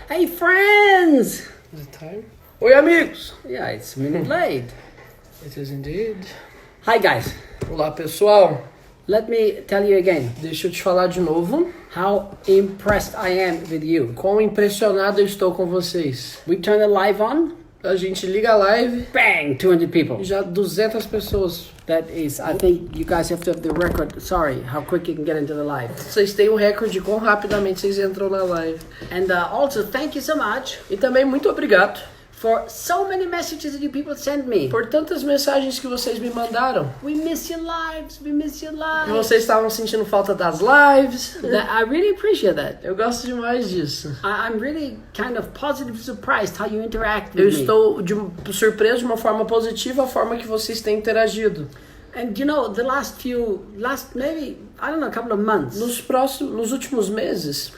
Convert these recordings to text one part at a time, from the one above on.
Hey friends! Is it time? Oi, amigos! Yeah, it's a minute late. It is indeed. Hi guys, Olá, pessoal. let me tell you again Deixa eu te falar de novo how impressed I am with you. quão impressionado eu estou com vocês. We turn the live on, A gente liga a live bang, 200 people. e já 200 pessoas. That is, I think you guys have to have the record. Sorry, how quick you can get into the live. Vocês têm o recorde de quão rapidamente vocês entram na live. And also, thank you so much E também muito obrigado for so many messages that you people send me. por tantas mensagens que vocês me mandaram. We miss your lives, we miss your Que lives. vocês estavam sentindo falta das lives. I really appreciate that. Eu gosto demais disso. I'm really kind of positively surprised how you interact Eu with me. estou surpreso de uma forma positiva a forma que vocês têm interagido. And you know, the last maybe, I don't know, a couple of months, Nos últimos meses,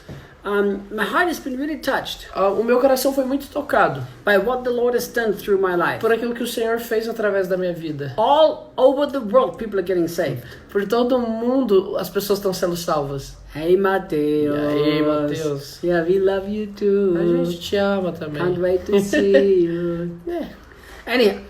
my heart has been really touched o meu coração foi muito tocado by what the Lord has done through my life. por aquilo que o Senhor fez através da minha vida. All over the world, people are getting saved. Por todo mundo, as pessoas estão sendo salvas. Hey, Mateus. E aí, Mateus? Yeah, we love you too. A gente te ama também. Can't wait to see you. Anyhow,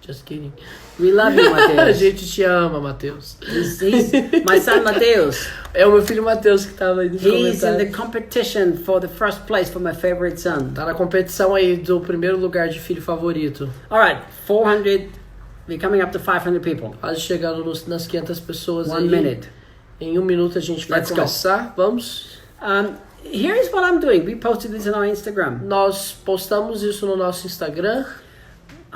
Just kidding. we love you, A Mateus. gente te ama, Mateus. He's my son, Mateus. É o meu filho Mateus que estava aí nos He's in the comentários. competition for the first place for my favorite son. Tá na competição aí do primeiro lugar de filho favorito. All right, 400. We're coming up to 500 people. Quase chegando nas 500 pessoas aí. 1 minute. Em 1 minuto a gente vai Let's go. começar. Vamos. Here's what I'm doing. We posted this on our Instagram. Nós postamos isso no nosso Instagram.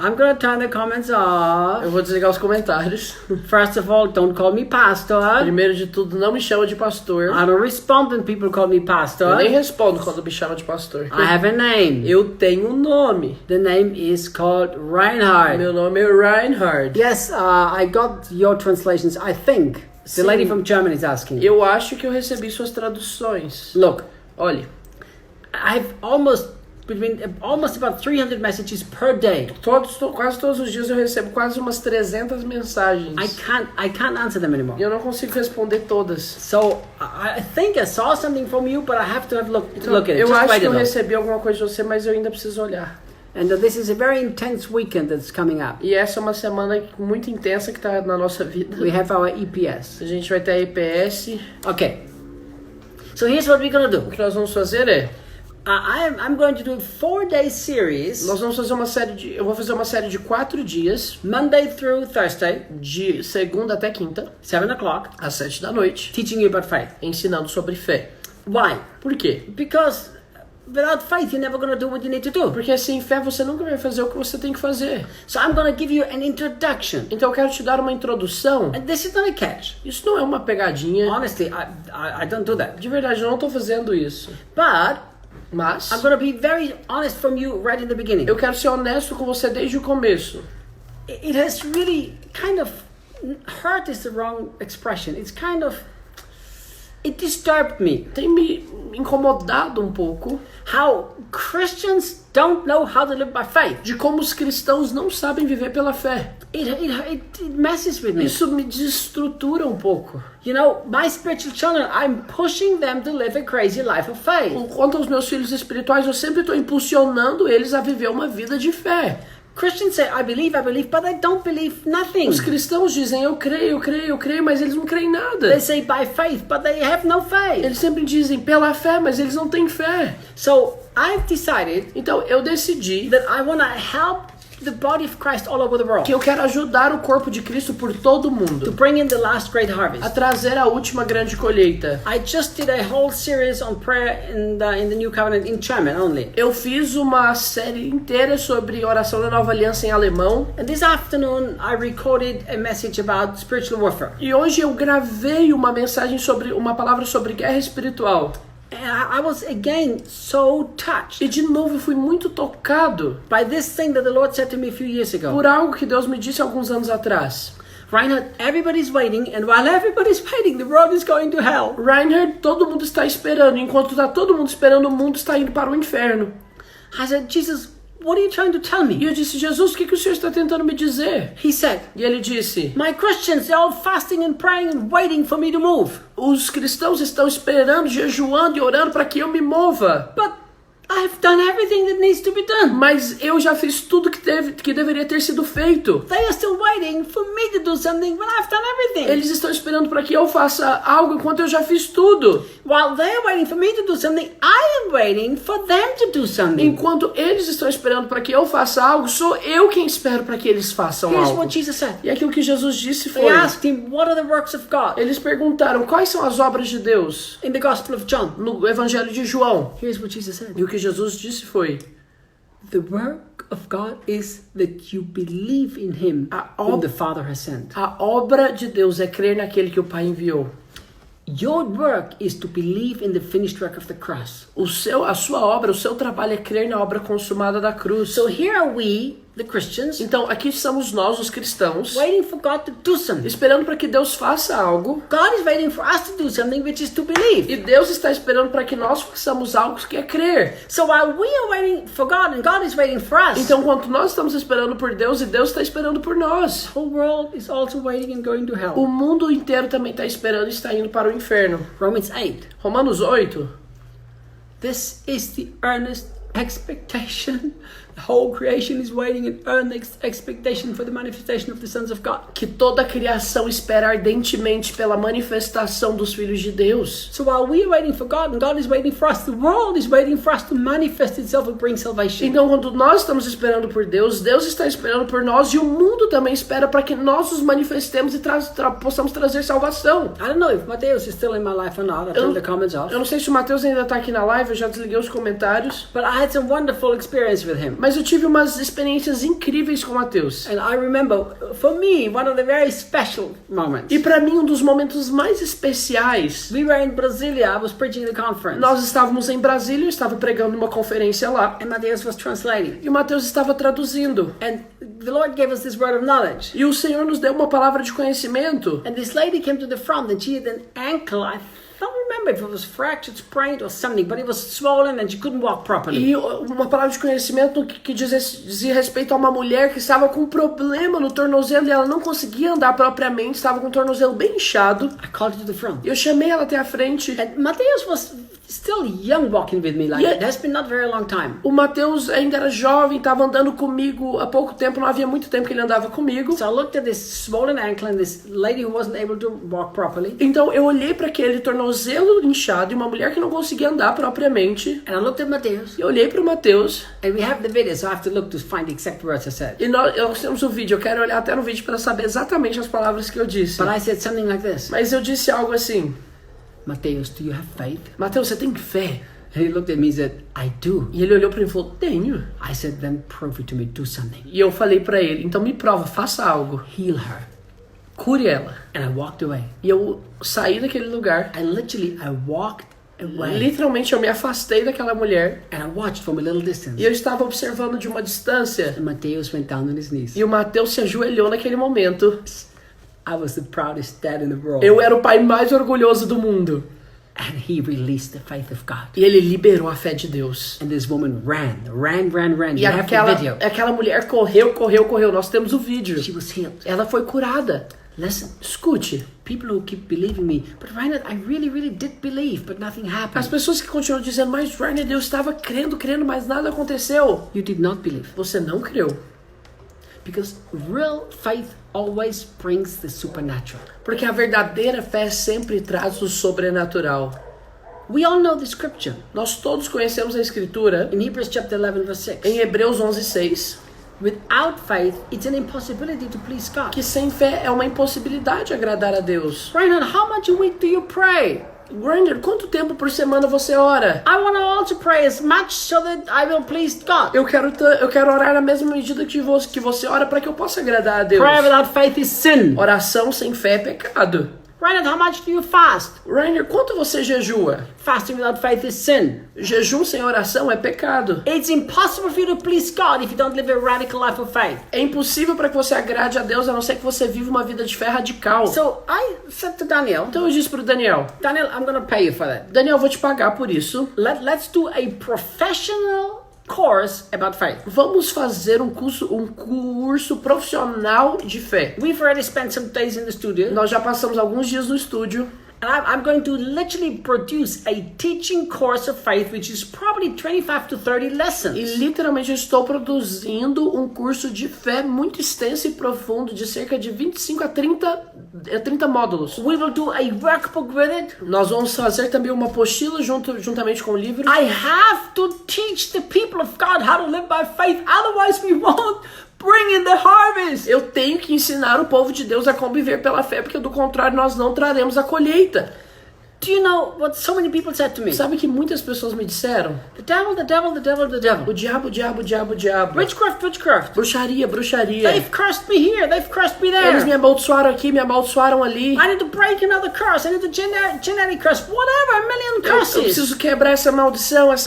I'm gonna turn the comments off. Eu vou desligar os comentários. First of all, don't call me pastor. Primeiro de tudo, não me chama de pastor. I don't respond when people call me Eu pastor. nem respondo quando me chama de pastor. I have a name. Eu tenho um nome. The name is called Reinhard. Meu nome é Reinhard. Yes, I got your translations. I think the Sim. lady from Germany is asking. Eu acho que eu recebi suas traduções. Look, Olhe, I've almost about 300 messages per day. quase todos os dias eu recebo quase umas 300 mensagens. I can't answer them anymore. E eu não consigo responder todas. So I think I saw something from you, but I have to have look at it. Eu Just acho wait que a eu look. recebi alguma coisa de você, mas eu ainda preciso olhar. And this is a very intense weekend that's coming up. E essa é uma semana muito intensa que está na nossa vida. We have our EPS. A gente vai ter a EPS. Okay. So here's what we're gonna do. O que nós vamos fazer é... I'm going to do a 4-day series, Nós vamos fazer uma série de... Eu vou fazer uma série de 4 dias, Monday through Thursday, de segunda até quinta, 7 o'clock, às 7 da noite, teaching you about faith. ensinando sobre fé. Why? Por quê? Because without faith, you're never going to do what you need to do. Porque sem fé você nunca vai fazer o que você tem que fazer. So I'm going to give you an introduction. Então eu quero te dar uma introdução. And this is not a catch. Isso não é uma pegadinha. Honestly, I don't do that. De verdade, eu não estou fazendo isso. But Mas I'm going to be very honest from you right in the beginning. eu quero ser honesto com você desde o começo. It has really kind of hurt is the wrong expression. It's kind of it disturbed me Tem me incomodado um pouco how Christians don't know how to live by faith. de como os cristãos não sabem viver pela fé. It messes with me. Isso me desestrutura um pouco. You know, my spiritual children, I'm pushing them to live a crazy life of faith. Quanto aos meus filhos espirituais, eu sempre estou impulsionando eles a viver uma vida de fé. Christians say, I believe, but they don't believe nothing. Os cristãos dizem, eu creio, mas eles não creem nada. They say by faith, but they have no faith. Eles sempre dizem pela fé, mas eles não têm fé. So I've decided Então eu decidi that I want to help the body of Christ all over the world que eu quero ajudar o corpo de Cristo por todo to mundo bring in the last great a harvest. trazer a última grande colheita. I just did a whole series on prayer in the New Covenant in German only. Eu fiz uma série inteira sobre oração da Nova Aliança em alemão. And this afternoon I recorded a message about spiritual warfare. E hoje eu gravei uma mensagem uma palavra sobre guerra espiritual. And I was again so touched E de novo eu fui muito tocado by this thing that the Lord said to me a few years ago. por algo que Deus me disse alguns anos atrás. Reinhard, everybody's waiting, and while everybody's waiting, the world is going to hell. Reinhard, todo mundo está esperando. Enquanto está todo mundo esperando, o mundo está indo para o inferno. I said, Jesus, what are you trying to tell E me? eu disse, Jesus, o que o Senhor está tentando me dizer? He said, E ele disse, my Christians, they're all fasting and praying and waiting for me to move. os cristãos estão esperando, jejuando e orando para que eu me mova. But I have done everything that needs to be done. Mas eu já fiz tudo que deveria ter sido feito. They are still waiting for me to do something when I've done everything. Eles estão esperando para que eu faça algo enquanto eu já fiz tudo. While they are waiting for me to do something, I am waiting for them to do something. Enquanto eles estão esperando para que eu faça algo, sou eu quem espero para que eles façam Here's algo. what Jesus said. E aquilo que Jesus disse They foi: asked him, what are the works of God? eles perguntaram quais são as obras de Deus In the Gospel of John. no Evangelho de João. Here's what Jesus said. E o que Jesus disse foi: The work of God is that you believe in him whom the Father has sent. a obra de Deus é crer naquele que o Pai enviou. Your work is to believe in the finished work of the cross. A sua obra, o seu trabalho é crer na obra consumada da cruz. So here are we, the Christians, Então aqui estamos nós, os cristãos, waiting for God to do something. esperando para que Deus faça algo. God is waiting for us to do something, which is to believe. E Deus está esperando para que nós façamos algo que é crer. So while we are waiting for God and God is waiting for us, Então, enquanto nós estamos esperando por Deus e Deus está esperando por nós, the whole world is also waiting and going to o hell. mundo inteiro também está esperando e está indo para o inferno. Romans 8. Romanos 8. This is the earnest expectation. The whole creation is waiting in earnest expectation for the manifestation of the sons of God. Que toda a criação espera ardentemente pela manifestação dos filhos de Deus. So while we are waiting for God and God is waiting for us, the world is waiting for us to manifest itself and bring salvation. Então, quando nós estamos esperando por Deus, Deus está esperando por nós e o mundo também espera para que nós nos manifestemos e possamos trazer salvação. I don't know if Mateus is still in my life or not. I turned the comments off. Eu não sei se o Mateus ainda está aqui na live, eu já desliguei os comentários. But I had some wonderful experience with him. Mas eu tive umas experiências incríveis com o Mateus. And I remember, for me, one of the very special moments. E para mim, um dos momentos mais especiais, We were in Brasilia. I was preaching the conference. nós estávamos em Brasília, eu estava pregando uma conferência lá, And Mateus was translating. e o Mateus estava traduzindo. And the Lord gave us this word of knowledge. E o Senhor nos deu uma palavra de conhecimento. And this lady came to the front and she had an ankle. I don't remember if it was fractured, sprained or something, but it was swollen and she couldn't walk properly. E uma palavra de conhecimento que dizia respeito a uma mulher que estava com um problema no tornozelo e ela não conseguia andar propriamente, estava com o tornozelo bem inchado. I called her to the front. E eu chamei ela até a frente. And Mateus was still young walking with me. Like, Yeah. it has been not very long time. O Mateus ainda era jovem, estava andando comigo há pouco tempo, não havia muito tempo que ele andava comigo. So I looked at this swollen ankle and this lady who wasn't able to walk properly. Então eu olhei para aquele tornozelo inchado e uma mulher que não conseguia andar propriamente. And I looked at Mateus. E eu olhei para o Mateus. And we have the video, so I have to look to find the exact words I said. E nós temos o vídeo, eu quero olhar até no vídeo para saber exatamente as palavras que eu disse. But I said something like this. Mas eu disse algo assim: Mateus, do you have faith? Mateus, você tem fé? And he looked at me and said, I do. E ele olhou para mim e falou: tenho. I said, then prove it to me, do something. E eu falei para ele: então me prova, faça algo. Heal her. Cure ela. And I walked away. E eu saí daquele lugar. I walked away. Literalmente eu me afastei daquela mulher. And I watched from a little distance. E eu estava observando de uma distância. And Mateus went down on his knees. E o Mateus se ajoelhou naquele momento. I was the proudest dad in the world. Eu era o pai mais orgulhoso do mundo. And he released the faith of God. E ele liberou a fé de Deus. And this woman ran. E You have the video. aquela mulher correu. Nós temos o vídeo. She was healed. Ela foi curada. Listen, Escute. people who keep believing me, but Reinhard, I really did believe, but nothing As happened. pessoas que continuam dizendo, mas Rainer, Deus estava crendo, mas nada aconteceu. You did not believe. Você não creu. Because real faith always brings the supernatural. Porque a verdadeira fé sempre traz o sobrenatural. We all know the scripture. Nós todos conhecemos a Escritura In Hebrews chapter 11 verse 6. em Hebreus 11:6, Without faith, it's an impossibility to please God. que sem fé é uma impossibilidade agradar a Deus. Reinhard, how much a week do you pray? Rainer, quanto tempo por semana você ora? I want to also pray as much so that I will please God. Eu quero orar na mesma medida que você ora para que eu possa agradar a Deus. Prayer without faith is sin. Oração sem fé é pecado. Reinhard, how much do you fast? Rainer, quanto você jejua? Fasting without faith is sin. Jejum sem oração é pecado. It's impossible for you to please God if you don't live a radical life of faith. É impossível para que você agrade a Deus a não ser que você viva uma vida de fé radical. So I said to Daniel, Então eu disse pro Daniel, I'm going to pay you for that. Daniel, eu vou te pagar por isso. Let's do a professional course about faith. Vamos fazer um curso profissional de fé. We've already spent some days in the studio, Nós já passamos alguns dias no estúdio And I'm going to literally produce a teaching course of faith, which is probably 25 to 30 lessons. E literalmente eu estou produzindo um curso de fé muito extenso e profundo de cerca de 25 a 30 módulos. We will do a workbook with it. Nós vamos fazer também uma apostila juntamente com o livro. I have to teach the people of God how to live by faith, otherwise we won't bring in the harvest. Eu tenho que ensinar o povo de Deus a conviver pela fé, porque do contrário nós não traremos a colheita. Do you know what so many people said to me? Sabe que muitas pessoas me disseram? The devil, the devil, the devil, the devil. O diabo, o diabo, o diabo, o diabo. Witchcraft, witchcraft. Bruxaria, bruxaria. They've cursed me here, they've cursed me there. Eles me amaldiçoaram aqui, me amaldiçoaram ali. I need to break another curse, I need to genetic curse, whatever, a million curses. Eu preciso quebrar essa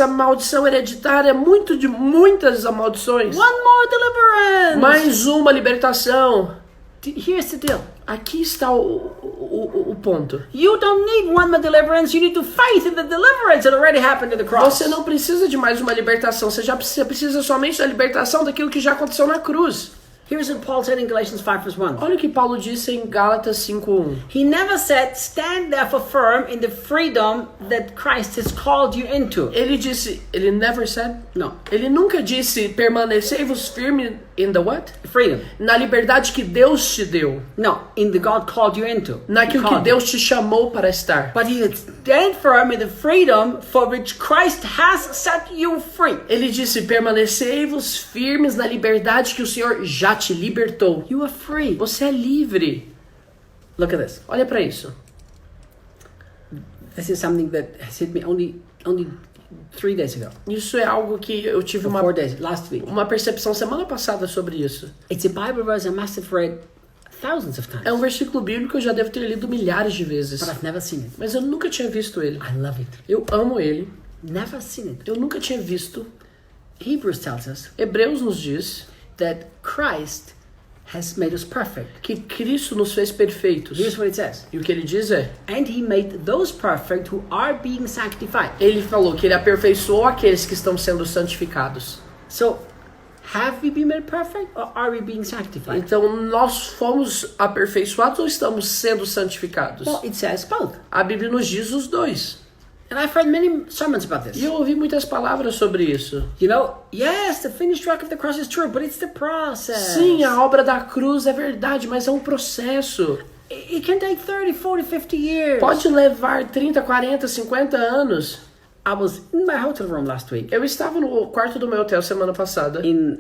maldição hereditária, muitas maldições. One more deliverance. Mais uma libertação. Here's the deal. Aqui está o ponto. You don't need one more deliverance, you need to faith in the deliverance that already happened at the cross. Você não precisa de mais uma libertação, você precisa somente da libertação daquilo que já aconteceu na cruz. Here's what Paul said in Galatians 5 verse 1. Olha o que Paulo disse em Gálatas 5:1. He never said, stand therefore firm in the freedom that Christ has called you into. Ele never said? No. Ele nunca disse, permanecei-vos firme in the what? Freedom. Na liberdade que Deus te deu. No, in the God called you into. Naquilo que Deus te chamou para estar. But he said, stand firm in the freedom for which Christ has set you free. Ele disse, permanecei-vos firmes na liberdade que o Senhor já te libertou. You are free. Você é livre. Look at this. Olha para isso. This is something that has hit me only 3 days ago. Isso é algo que eu tive 4 days, last week. uma percepção semana passada sobre isso. It's a Bible verse I must have read thousands of times. É um versículo bíblico que eu já devo ter lido milhares de vezes. But I've never seen it. Mas eu nunca tinha visto ele. I love it. Eu amo ele. Never seen it. Eu nunca tinha visto. Hebrews tells us Hebreus nos diz that Christ has made us perfect. que Cristo nos fez perfeitos. Here's what it says. E o que ele diz é, And he made those perfect who are being sanctified. ele falou que ele aperfeiçoou aqueles que estão sendo santificados. So, have we been made perfect or are we being sanctified? Então, nós fomos aperfeiçoados ou estamos sendo santificados? Well, it says both. A Bíblia nos diz os dois. And I've heard many sermons about E this. eu ouvi muitas palavras sobre isso. You know, yes, the finished work of the cross is true, but it's the process. Sim, a obra da cruz é verdade, mas é um processo. It can take 30, 40, 50 years. Pode levar 30, 40, 50 anos. I was in my hotel room last week Eu estava no quarto do meu hotel semana passada, in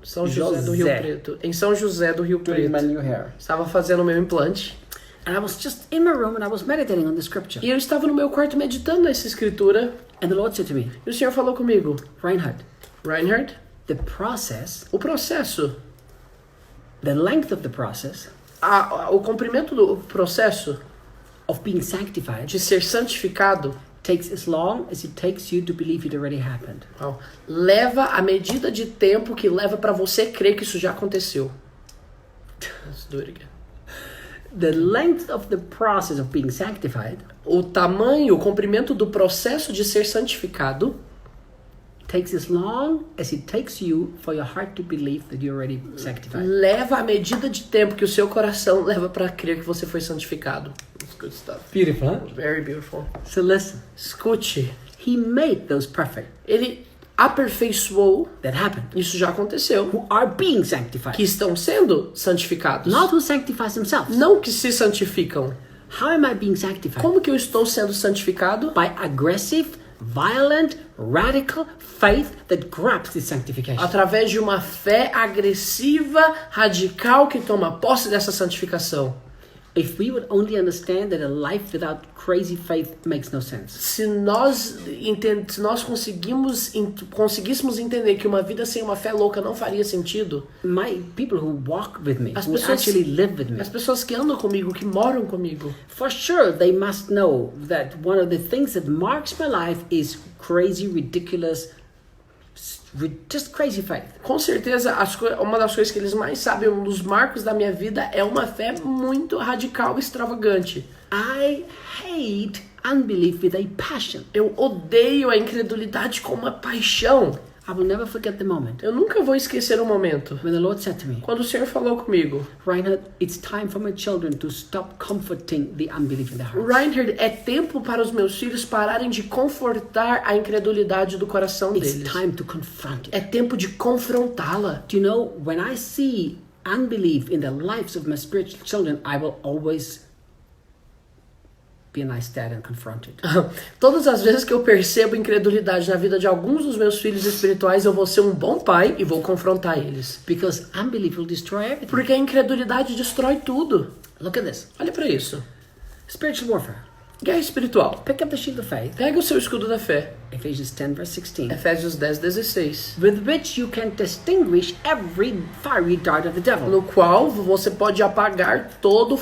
São José do Rio Preto. Em São José do Rio doing my Preto. new hair. Estava fazendo o meu implante. And I was just in my room and I was meditating on the scripture. E eu estava no meu quarto meditando nessa escritura. And the Lord said to me, E o Senhor falou comigo, Reinhard, Reinhard, the process, o processo, the length of the process o comprimento do processo of being sanctified de ser santificado takes as long as it takes you to believe it already happened. leva a medida de tempo que leva para você crer que isso já aconteceu. Let's do it again. The length of the process of being sanctified O tamanho, o comprimento do processo de ser santificado takes as long as it takes you for your heart to believe that you're already sanctified. leva a medida de tempo que o seu coração leva para crer que você foi santificado. That's good stuff. Beautiful, huh? Very beautiful. So listen, Escute, he made those perfect. ele aperfeiçoou, That happened. isso já aconteceu, Who are being sanctified. que estão sendo santificados. Not who sanctifies themselves. Não que se santificam. How am I being sanctified? Como que eu estou sendo santificado? By aggressive, violent, radical faith that grabs this sanctification. Através de uma fé agressiva, radical, que toma posse dessa santificação. If we would only understand that a life without crazy faith makes no sense. Se nós conseguíssemos entender que uma vida sem uma fé louca não faria sentido, My people who walk with me, As who pessoas- actually live with me, as pessoas que andam comigo, que moram comigo, for sure they must know that one of the things that marks my life is crazy, ridiculous, just crazy faith. com certeza uma das coisas que eles mais sabem, um dos marcos da minha vida é uma fé muito radical e extravagante. I hate unbelief with a passion. Eu odeio a incredulidade com uma paixão. I will never forget the moment Eu nunca vou esquecer o momento when the Lord said to me, quando o Senhor falou comigo: Reinhard, it's time for my children to stop comforting the unbelief in their hearts. Reinhard, é tempo para os meus filhos pararem de confortar a incredulidade do coração It's deles. time to confront it. É tempo de confrontá-la. Do you know, when I see unbelief in the lives of my spiritual children, I will always be a nice dad and confront it. Todas as vezes que eu percebo incredulidade na vida de alguns dos meus filhos espirituais, eu vou ser um bom pai e vou confrontar eles. Because unbelief will destroy everything. Porque a incredulidade destrói tudo. Look at this. Olha para isso. Spiritual warfare. Guerra espiritual. Pick up the shield of faith. Pega o seu escudo da fé. Ephesians 10 verse 16. Efésios 10:16. With which you can distinguish every fiery dart of the devil. No qual você pode apagar todo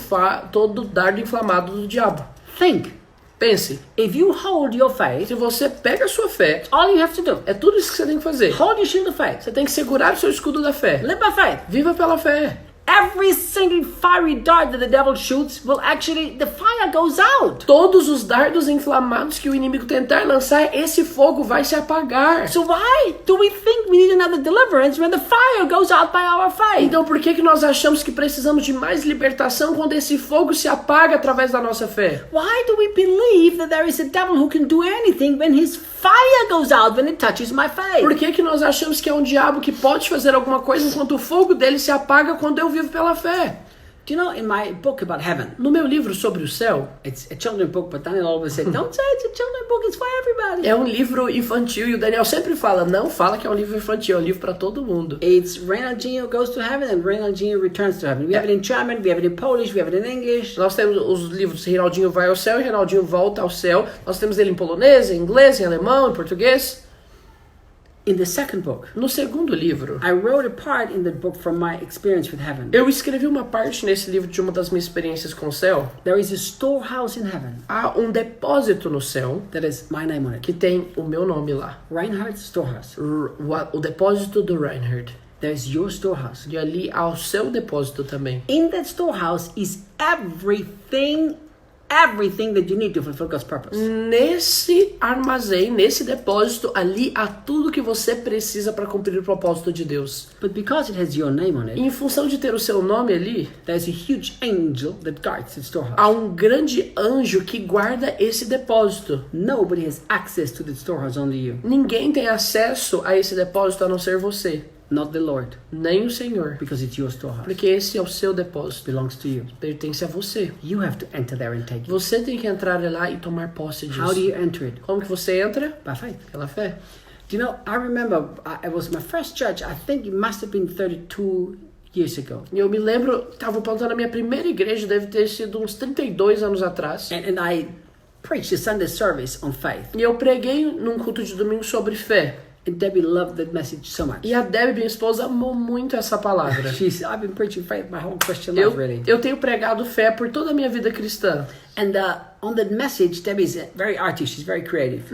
dardo inflamado do diabo. Think. Pense. If you hold your faith, Se você pega a sua fé, all you have to do, é tudo isso que você tem que fazer. hold your shield of faith. Você tem que segurar o seu escudo da fé. Live by faith. Viva pela fé. Every single fiery dart that the devil shoots will actually, the fire goes out. Todos os dardos inflamados que o inimigo tentar lançar, esse fogo vai se apagar. So why do we think we need another deliverance when the fire goes out by our faith? Então por que nós achamos que precisamos de mais libertação quando esse fogo se apaga através da nossa fé? Why do we believe that there is a devil who can do anything when his fire goes out when it touches my faith? Por que nós achamos que é um diabo que pode fazer alguma coisa enquanto o fogo dele se apaga quando eu vivo pela fé? Do you know, in my book about heaven, No meu livro sobre o céu, it's a children's book, but Daniel always said, don't say it's a children's book, it's for everybody. é um livro infantil e o Daniel sempre fala, não fala que é um livro infantil, é um livro para todo mundo. It's Reinaldinho goes to heaven and Reinaldinho returns to heaven. We have it in German, we have it in Polish, we have it in English. Nós temos os livros Reinaldinho vai ao céu e Reinaldinho volta ao céu. Nós temos ele em polonês, em inglês, em alemão, em português. In the second book, No segundo livro, I wrote a part in the book from my experience with heaven. eu escrevi uma parte nesse livro de uma das minhas experiências com o céu. There is a storehouse in heaven Há um depósito no céu that has my name on it. que tem o meu nome lá. Reinhardt's storehouse. O depósito do Reinhard. There's your storehouse. E ali há o seu depósito também. In that storehouse is everything that you need to fulfill God's purpose. Nesse armazém, nesse depósito, ali há tudo que você precisa para cumprir o propósito de Deus. But because it has your name on E it, em função de ter o seu nome ali, there's a huge angel that guards the storehouse. há um grande anjo que guarda esse depósito. Nobody has access to the storehouse, only you. Ninguém tem acesso a esse depósito a não ser você, Not the Lord, nem o Senhor, because it's your storehouse. porque esse é o seu depósito, Belongs to you. pertence a você. You have to enter there and take it. Você tem que entrar lá e tomar posse How do disso. you enter it? Como que você entra? By faith. Pela fé. Do you know, I remember it was my first church. I think it must have been 32 years ago. E eu me lembro, estava plantando a minha primeira igreja, deve ter sido uns 32 anos atrás. And I preached a Sunday service on faith. E eu preguei num culto de domingo sobre fé. And Debbie loved that message so much. E a Debbie, minha esposa, amou muito essa palavra. I've been preaching faith my whole Christian life, really. Eu tenho pregado fé por toda a minha vida cristã. And on that message, Debbie's very artistic. She's very creative.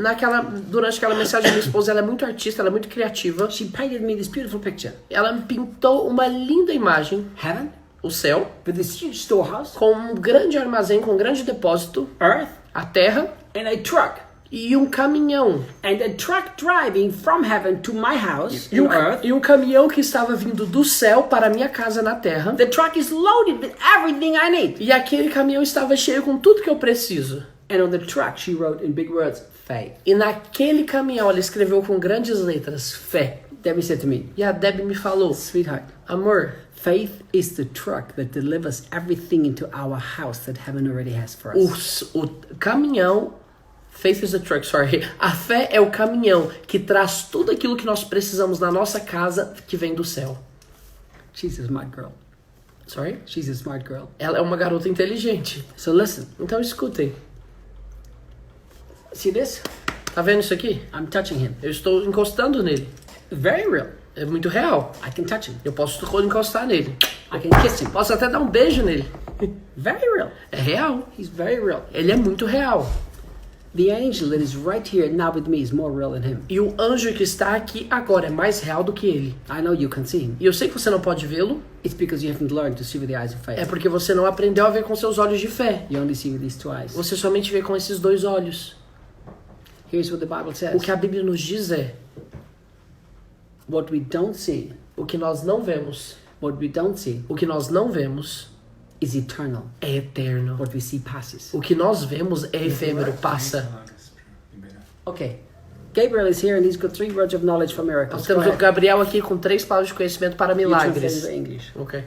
Durante aquela mensagem, minha esposa ela é muito artista, ela é muito criativa. She painted me this beautiful picture. Ela me pintou uma linda imagem, Heaven, o céu, with this huge storehouse, com um grande armazém, com um grande depósito, earth, a terra and a truck. e um caminhão. And a truck driving from heaven to my house E on earth. um caminhão que estava vindo do céu para a minha casa na terra. The truck is loaded with everything I need. E aquele caminhão estava cheio com tudo que eu preciso. And on the truck, she wrote in big words, faith. E naquele caminhão ela escreveu com grandes letras, fé. Debbie said to me, E a Debbie me falou, sweetheart, amor, faith is the truck that delivers everything into our house that heaven already has for us. o caminhão, faith is the truck, sorry. A fé é o caminhão que traz tudo aquilo que nós precisamos na nossa casa que vem do céu. She's a smart girl. Sorry? She's a smart girl. Ela é uma garota inteligente. So listen, Então escutem. see this? Tá vendo isso aqui? I'm touching him. Eu estou encostando nele. Very real. É muito real. I can touch him. Eu posso encostar nele. I can kiss him. Posso até dar um beijo nele. Very real. É real. He's very real. Ele é muito real. The angel that is right here now with me is more real than him. E o anjo que está aqui agora é mais real do que ele. I know you can see him. E eu sei que você não pode vê-lo. It's because you haven't learned to see with the eyes of É faith. porque você não aprendeu a ver com seus olhos de fé. You only see with these two eyes. Você somente vê com esses dois olhos. Here's what the Bible O says. que a Bíblia nos diz é: What we don't see, O que nós não vemos, what we don't see o que nós não vemos is eternal. é eterno. What we see passes. O que nós vemos é efêmero, passa. Okay. Gabriel is here and he's got 3 words of knowledge for miracles. Nós temos Go o ahead. Gabriel aqui com 3 palavras de conhecimento para You translate milagres. into English. Ok.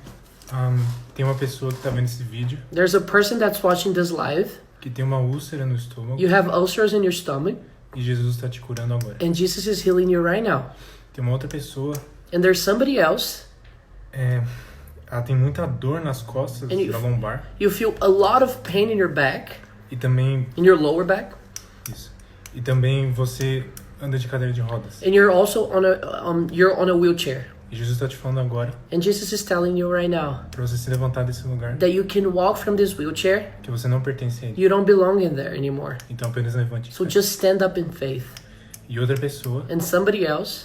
Tem uma pessoa que tá vendo esse vídeo There's a person that's watching this live. que tem uma úlcera no estômago You have ulcers in your stomach, e Jesus está te curando agora. and Jesus is healing you right now. Tem uma outra pessoa, And there's somebody else, ela tem muita dor nas costas, And you- na lombar, you feel a lot of pain in your back, e também in your lower back, isso. E também você anda de cadeira de rodas. and you're also you're on a wheelchair. E Jesus está te falando agora And Jesus is telling you right now para você se levantar desse lugar, that you can walk from this wheelchair. que você não pertence a ele. You don't belong in there anymore. Então apenas levante. So just stand up in faith. E outra pessoa, And somebody else,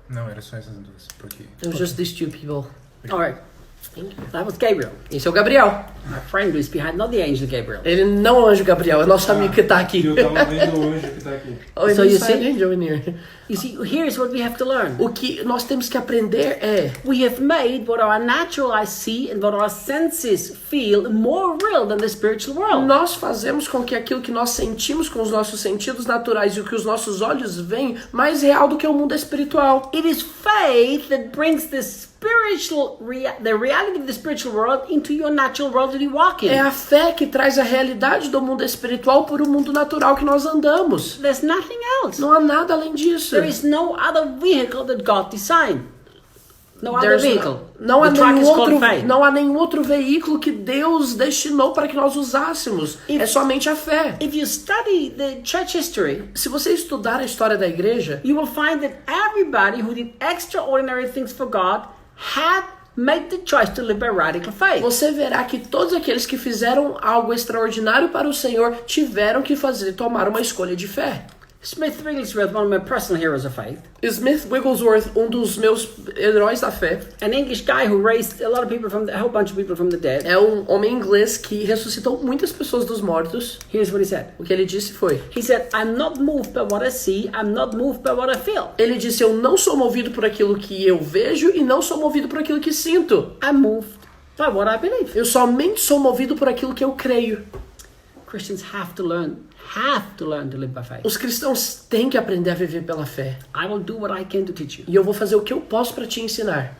não, era só essas duas, porque it was just these 2 people. All right. Thank you. That was Gabriel. Esse é o Gabriel. My friend who's behind, not the angel Gabriel. Ele não é o anjo Gabriel, é nosso amigo que tá aqui. eu tava vendo o anjo que tá aqui. Oh, So you see? angel in here. You see, here's what we have to learn. O que nós temos que aprender é We have made what our natural eyes see and what our senses feel more real than the spiritual world. nós fazemos com que aquilo que nós sentimos com os nossos sentidos naturais e o que os nossos olhos veem mais real do que o mundo espiritual. It is faith that brings the the reality of the spiritual world into your natural world that you walk in. É a fé que traz a realidade do mundo espiritual para o mundo natural que nós andamos. There's nothing else. Não há nada além disso. There is no other vehicle that God designed. No other There's vehicle. Não há, The truck nenhum is called outro, faith. não há nenhum outro veículo que Deus destinou para que nós usássemos. É somente a fé. If you study the church history, Se você estudar a história da igreja, you will find that everybody who did extraordinary things for God had made the choice to live by radical faith. você verá que todos aqueles que fizeram algo extraordinário para o Senhor tiveram que tomar uma escolha de fé. Smith Wigglesworth, one of my personal heroes of faith, Smith Wigglesworth, um dos meus heróis da fé, an English guy who raised a lot of people a whole bunch of people from the dead. é um homem inglês que ressuscitou muitas pessoas dos mortos. Here's what he said. O que ele disse foi: He said, I'm not moved by what I see, I'm not moved by what I feel. ele disse, eu não sou movido por aquilo que eu vejo e não sou movido por aquilo que sinto. I'm moved by what I believe. Eu somente sou movido por aquilo que eu creio. Christians have to learn to live by faith. Os cristãos têm que aprender a viver pela fé. I will do what I can to teach you. E eu vou fazer o que eu posso para te ensinar.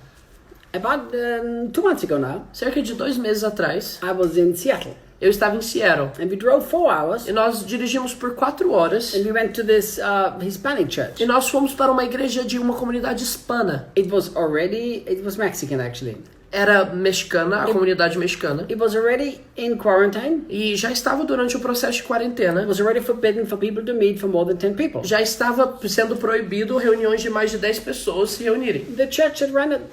About 2 months ago now, Cerca de 2 meses atrás, I was in Seattle eu estava em Seattle. and we drove 4 hours E nós dirigimos por 4 horas. and we went to this Hispanic church. E nós fomos para uma igreja de uma comunidade hispana. It was Mexican actually. Era mexicana, a comunidade mexicana. It was already in quarantine. E já estava durante o processo de quarentena. It was already forbidden for people to meet for more than 10 people. Já estava sendo proibido reuniões de mais de 10 pessoas se reunirem. The church had run it.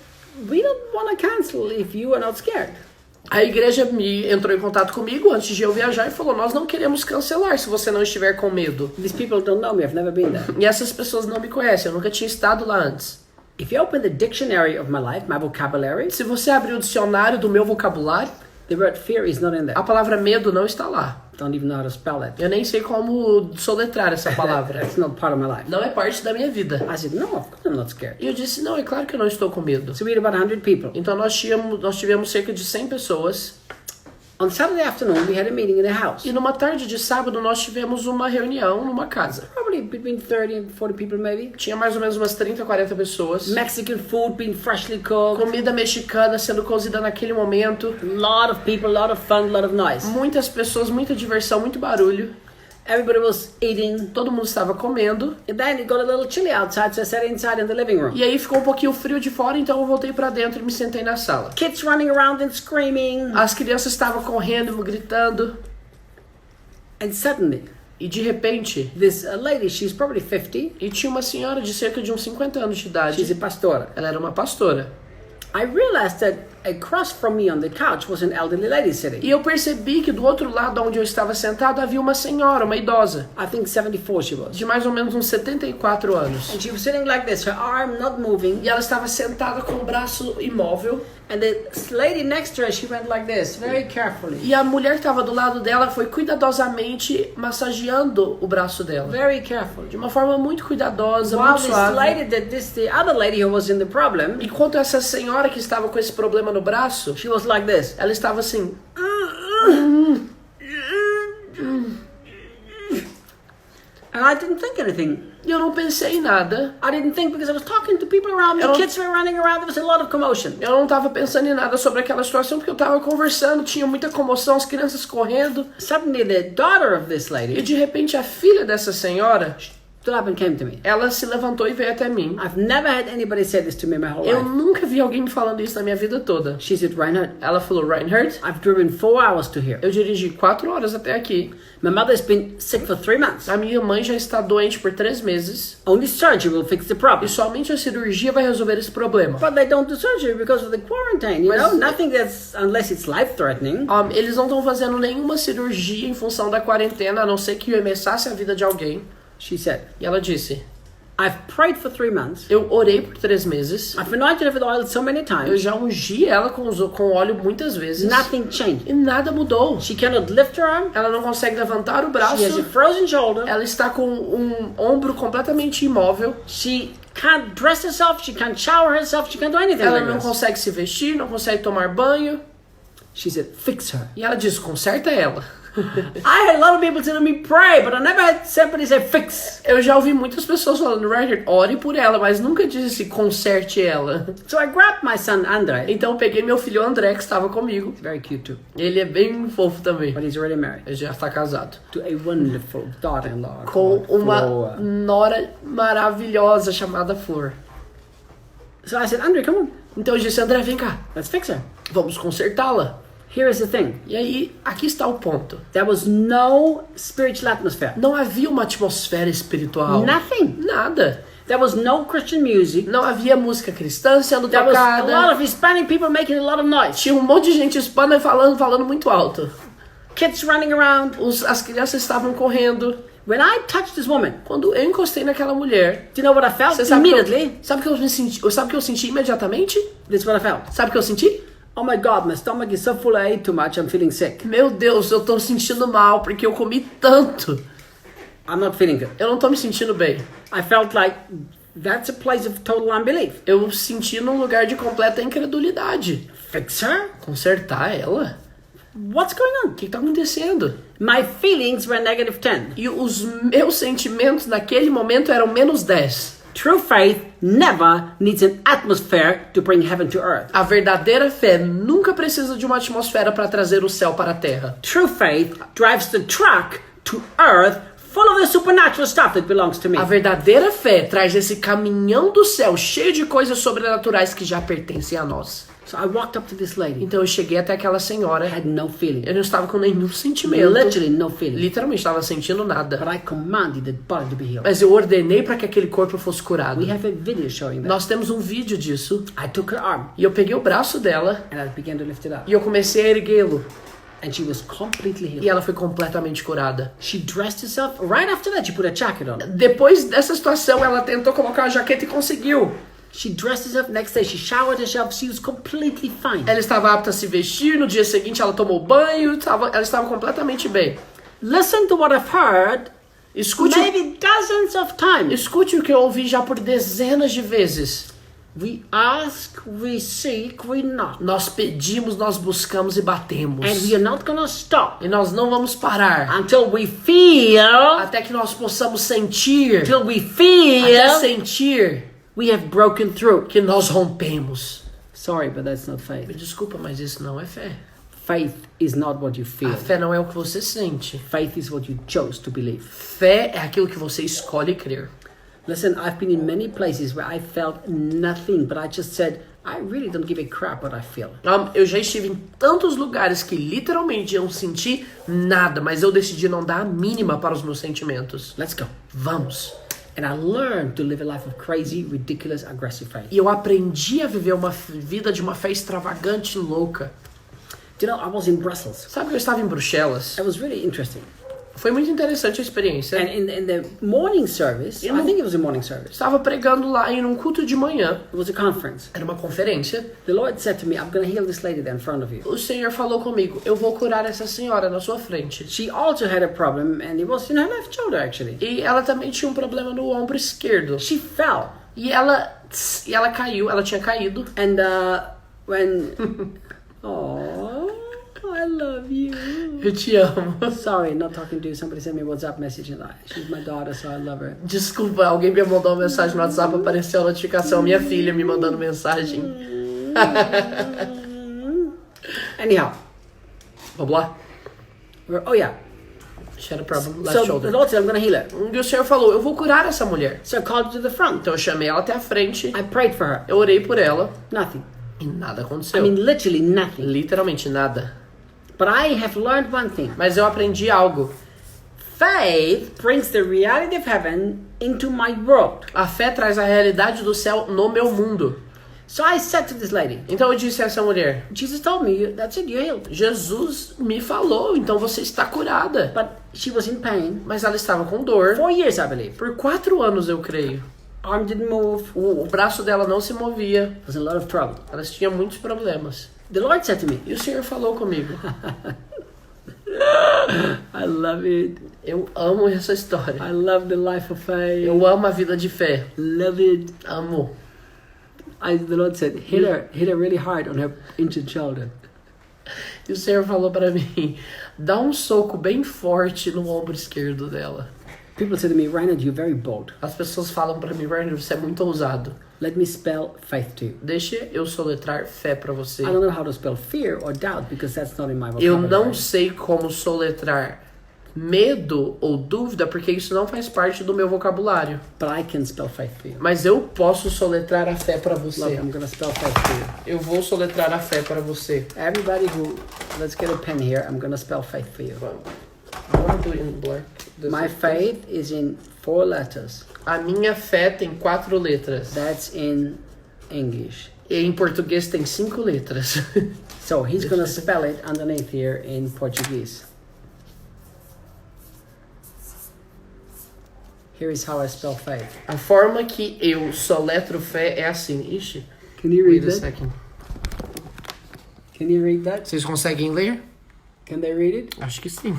We don't want to cancel if you are not scared. A igreja entrou em contato comigo antes de eu viajar e falou: nós não queremos cancelar se você não estiver com medo. These people don't know me. I've never been there. E essas pessoas não me conhecem, eu nunca tinha estado lá antes. If you open the dictionary of my life, my vocabulary, Se você abrir o dicionário do meu vocabulário, the word fear is not in there. a palavra medo não está lá. Don't even know how to spell it. Eu nem sei como soletrar essa palavra. That's not part of my life. Não é parte da minha vida. I said, no, of course I'm not scared. E eu disse: não, é claro que eu não estou com medo. So we had about 100 people. Então nós tivemos cerca de 100 pessoas. On Saturday afternoon, we had a meeting in a house. E numa tarde de sábado nós tivemos uma reunião numa casa. Probably between 30 and 40 people maybe. Tinha mais ou menos umas 30, 40 pessoas. Mexican food being freshly cooked. Comida mexicana sendo cozida naquele momento. A lot of people, a lot of fun, a lot of noise. Muitas pessoas, muita diversão, muito barulho. Everybody was eating. Todo mundo estava comendo. And then it got a little chilly outside, so I sat inside in the living room. E aí ficou um pouquinho frio de fora, então eu voltei pra dentro e me sentei na sala. Kids running around and screaming. As crianças estavam correndo, gritando. And suddenly, E de repente, this lady, she's probably 50. e tinha uma senhora de cerca de uns 50 anos de She's idade. a pastora. Ela era uma pastora. I realized that across from me on the couch was an elderly lady sitting. E eu percebi que do outro lado onde eu estava sentado havia uma senhora, uma idosa, I think 74 she was. de mais ou menos uns 74 anos. And she was sitting like this, her arm not moving, E ela estava sentada com o braço imóvel And the lady next to her, she went like this, very carefully. E a mulher que estava do lado dela foi cuidadosamente massageando o braço dela. Very carefully. De uma forma muito cuidadosa, While muito this suave. lady did this, the other lady who was in the problem, Enquanto essa senhora que estava com esse problema no braço, she was like this. ela estava assim. And I didn't think anything. E eu não pensei em nada. I didn't think because I was talking to people around me. Eu não- Kids were running around. There was a lot of commotion. Eu não estava pensando em nada sobre aquela situação porque eu estava conversando, tinha muita comoção, as crianças correndo. Suddenly, the daughter of this E lady de repente a filha dessa senhora, stood up and came to me. ela se levantou e veio até mim. I've never had anybody say this to me my whole Eu life. nunca vi alguém me falando isso na minha vida toda. She said, Reinhard, Ela falou, Reinhard, I've driven 4 hours to here. eu dirigi 4 horas até aqui. My mother's been sick for 3 months. A minha mãe já está doente por 3 meses. Only surgery will fix the problem. E somente a cirurgia vai resolver esse problema. But they don't do surgery because of the quarantine, you Mas- know? Nothing that's, unless it's life-threatening. Eles não estão fazendo nenhuma cirurgia em função da quarentena, a não ser que ameaçasse a vida de alguém. She said, E ela disse, I've prayed for 3 months. eu orei por 3 meses. I've anointed her with oil so many Eu times. já ungi ela com óleo muitas vezes. Nothing changed. E nada mudou. She cannot lift her arm. Ela não consegue levantar o She braço. has a frozen shoulder. Ela está com um ombro completamente imóvel. She can't dress herself. She can't shower herself. She can't do anything Ela like não this. consegue se vestir, não consegue tomar banho. She said, fix her. E ela disse, conserta ela. I had a lot of people telling me pray, but I never had somebody say fix. Eu já ouvi muitas pessoas falando, Reinhard, ore por ela, mas nunca disse conserte ela. So I grabbed my son Andre. Então eu peguei meu filho André, que estava comigo. He's very cute too, Ele é bem fofo também. but he's already married Ele já está casado. to a wonderful daughter-in-law Com called uma Flora. nora maravilhosa chamada Flor. So I said, Andre, come on, Então eu disse, André, vem cá, let's fix her. vamos consertá-la. Here is the thing. E aí, aqui está o ponto. There was no spiritual atmosphere. Não havia uma atmosfera espiritual. Nothing. Nada. There was no Christian music. Não havia música cristã sendo There was a lot tocada. of Hispanic people making a lot of noise. Tinha um monte de gente hispana falando muito alto. Kids running around. As crianças estavam correndo. When I touched this woman, Quando eu encostei naquela mulher, do you know what I felt você sabe immediately? sabe que eu me senti, sabe que eu senti imediatamente? This is what I felt. Sabe o que eu senti? Oh my God, my stomach is so full. I ate too much. I'm feeling sick. Meu Deus, eu tô sentindo mal porque eu comi tanto. I'm not feeling good. Eu não tô me sentindo bem. I felt like that's a place of total unbelief. Eu senti num lugar de completa incredulidade. Fix her? Consertar ela? What's going on? O que tá acontecendo? My feelings were -10. E os meus sentimentos naquele momento eram -10. True faith never needs an atmosphere to bring heaven to earth. A verdadeira fé nunca precisa de uma atmosfera para trazer o céu para a terra. True faith drives the truck to earth full of the supernatural stuff that belongs to me. A verdadeira fé traz esse caminhão do céu cheio de coisas sobrenaturais que já pertencem a nós. So I walked up to this lady. Então eu cheguei até aquela senhora. I had no feeling. Eu não estava com nenhum sentimento. Literally no feeling. Literalmente estava sentindo nada. But I commanded the body to be healed. Mas eu ordenei para que aquele corpo fosse curado. We have a video showing that. Nós temos um vídeo disso. I took her arm E eu peguei o braço dela and I began to lift it up. e eu comecei a erguê-lo. And she was completely healed. E ela foi completamente curada. She dressed herself. Right after that, she put a jacket on. Depois dessa situação, ela tentou colocar a jaqueta e conseguiu. She dressed herself. Next day, she showered herself. She was completely fine. Ela estava apta a se vestir. No dia seguinte, ela tomou banho. Ela estava completamente bem. Listen to what I've heard Escute, maybe dozens of times. escute o que eu ouvi já por dezenas de vezes. We ask, we seek, we knock. Nós pedimos, nós buscamos e batemos. And we are not going to stop E nós não vamos parar until we feel, até que nós possamos sentir, till we até feel sentir we have broken through. que nós rompemos. Sorry, but that's not faith. Desculpa, mas isso não é fé. Faith is not what you feel. A fé não é o que você sente. Faith is what you chose to believe. Fé é aquilo que você escolhe crer. Listen, I've been in many places where I felt nothing, but I just said, I really don't give a crap what I feel. Eu já estive em tantos lugares que literalmente eu não senti nada, mas eu decidi não dar a mínima para os meus sentimentos. Let's go. Vamos. And I learned to live a life of crazy, ridiculous, aggressive faith. E eu aprendi a viver uma vida de uma fé extravagante e louca. Do you know, I was in Brussels. Sabe que eu estava em Bruxelas? It was really interesting. Foi muito interessante a experiência. And in the morning service, I think it was a morning service, Estava pregando lá em um culto de manhã. it was a conference. Era uma conferência. The Lord said to me, I'm going to heal this lady there in front of you. O Senhor falou comigo, eu vou curar essa senhora na sua frente. She also had a problem, and it was in her left shoulder, actually. E ela também tinha um problema no ombro esquerdo. She fell. E ela caiu, ela tinha caído. And when... Oh, I love you. Eu te amo. Sorry, not talking to you. Somebody sent me a WhatsApp message, and she's my daughter, so I love her. Desculpa, alguém me mandou uma mensagem no WhatsApp, apareceu a notificação, minha filha me mandando mensagem. Anyhow, Vamos lá? oh yeah. She had a problem, left So the shoulder. Lord said, I'm going to heal her. E o Senhor falou, eu vou curar essa mulher. So I called her to the front. Então eu chamei ela até a frente, I prayed for her. eu orei por ela Nothing. e nada I aconteceu. mean, literally nothing. Literalmente nada. But I have learned one thing. Mas eu aprendi algo. Faith brings the reality of heaven into my world. A fé traz a realidade do céu no meu mundo. So I said to this lady, Então eu disse a essa mulher, Jesus told me, that's it, you're healed. Jesus me falou, então você está curada. But she was in pain. Mas ela estava com dor. 4 years, I believe. Por 4 anos, eu creio. Arm didn't move. O braço dela não se movia. There was a lot of trouble. Ela tinha muitos problemas. The Lord said to me, E o Senhor falou comigo. I love it. Eu amo essa história. I love the life of faith. Eu amo a vida de fé. Love it. Amo. The Lord said, hit her really hard on her injured shoulder. E o Senhor falou pra mim, dá um soco bem forte no ombro esquerdo dela. People say to me, Reinhard, you're very bold. As pessoas falam pra mim, Werner, você é muito ousado. Let me spell faith to you. Deixa eu soletrar fé pra você. I don't know how to spell fear or doubt because that's not in my Eu vocabulary. não sei como soletrar medo ou dúvida, porque isso não faz parte do meu vocabulário. But I can spell faith for you. Mas eu posso soletrar a fé pra Look, você. I'm going to spell faith for you. Eu vou soletrar a fé pra você. Everybody who, let's get a pen here. I'm going to spell faith for you. Vamos do in black. My faith is in 4 letters. A minha fé tem 4 letras. That's in English. E em português tem 5 letras. So he's going to spell it underneath here in Portuguese. Here is how I spell faith. A forma que eu soletro fé é assim. Ixi, Can you wait read a that? second. Can you read that? Vocês conseguem ler? Can they read it? Acho que sim.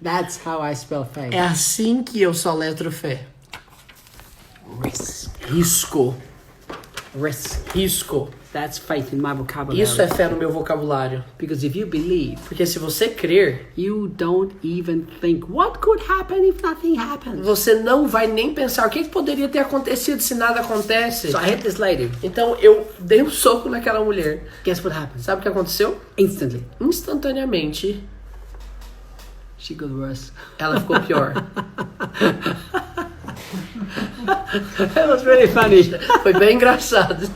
That's how I spell faith. É assim que eu soletro fé. Risk. Risco. Risk. Risco. That's faith in my vocabulary. Isso é fé no meu vocabulário. Because if you believe, Porque se você crer, you don't even think what could happen if nothing happens. você não vai nem pensar o que poderia ter acontecido se nada acontece. So I hit this lady. Então eu dei um soco naquela mulher. Guess what happened? Sabe o que aconteceu? Instantly, Instantaneamente, she got worse. ela ficou pior. That was really funny. Foi bem engraçado.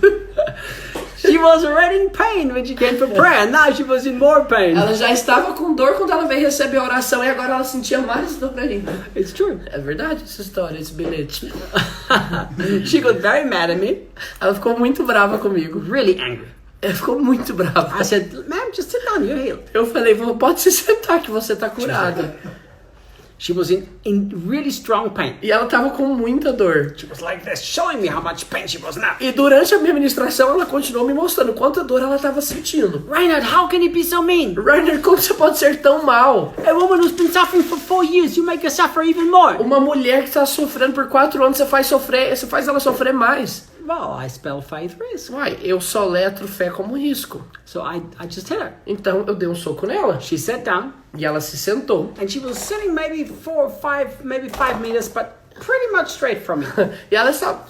She was already in pain when she came for prayer. Now she was in more pain. Ela já estava com dor quando ela veio receber a oração e agora ela sentia mais dor ainda. It's true. É verdade essa história, esse bilhete. She got very mad at me, Ela ficou muito brava comigo. really angry. Ela ficou muito brava. I said, ma'am, just sit down, you're healed. Eu falei, pode se sentar que você tá curada. She was in really strong pain. E ela tava com muita dor. She was like this, showing me how much pain she was in now. E durante a minha ministração, ela continuou me mostrando quanta dor ela tava sentindo. Reinhard, how can you be so mean? Rainer, como você pode ser tão mal? A woman who's been suffering for 4 years, you make her suffer even more. Uma mulher que tá sofrendo por 4 anos, você faz ela sofrer mais. Well, I spell faith risk. Uai, eu soletro fé como risco. So I just hit her. Então eu dei um soco nela. She sat down, E ela se sentou. and she was sitting maybe 4 or 5, maybe 5 meters, but pretty much straight from me. E ela estava...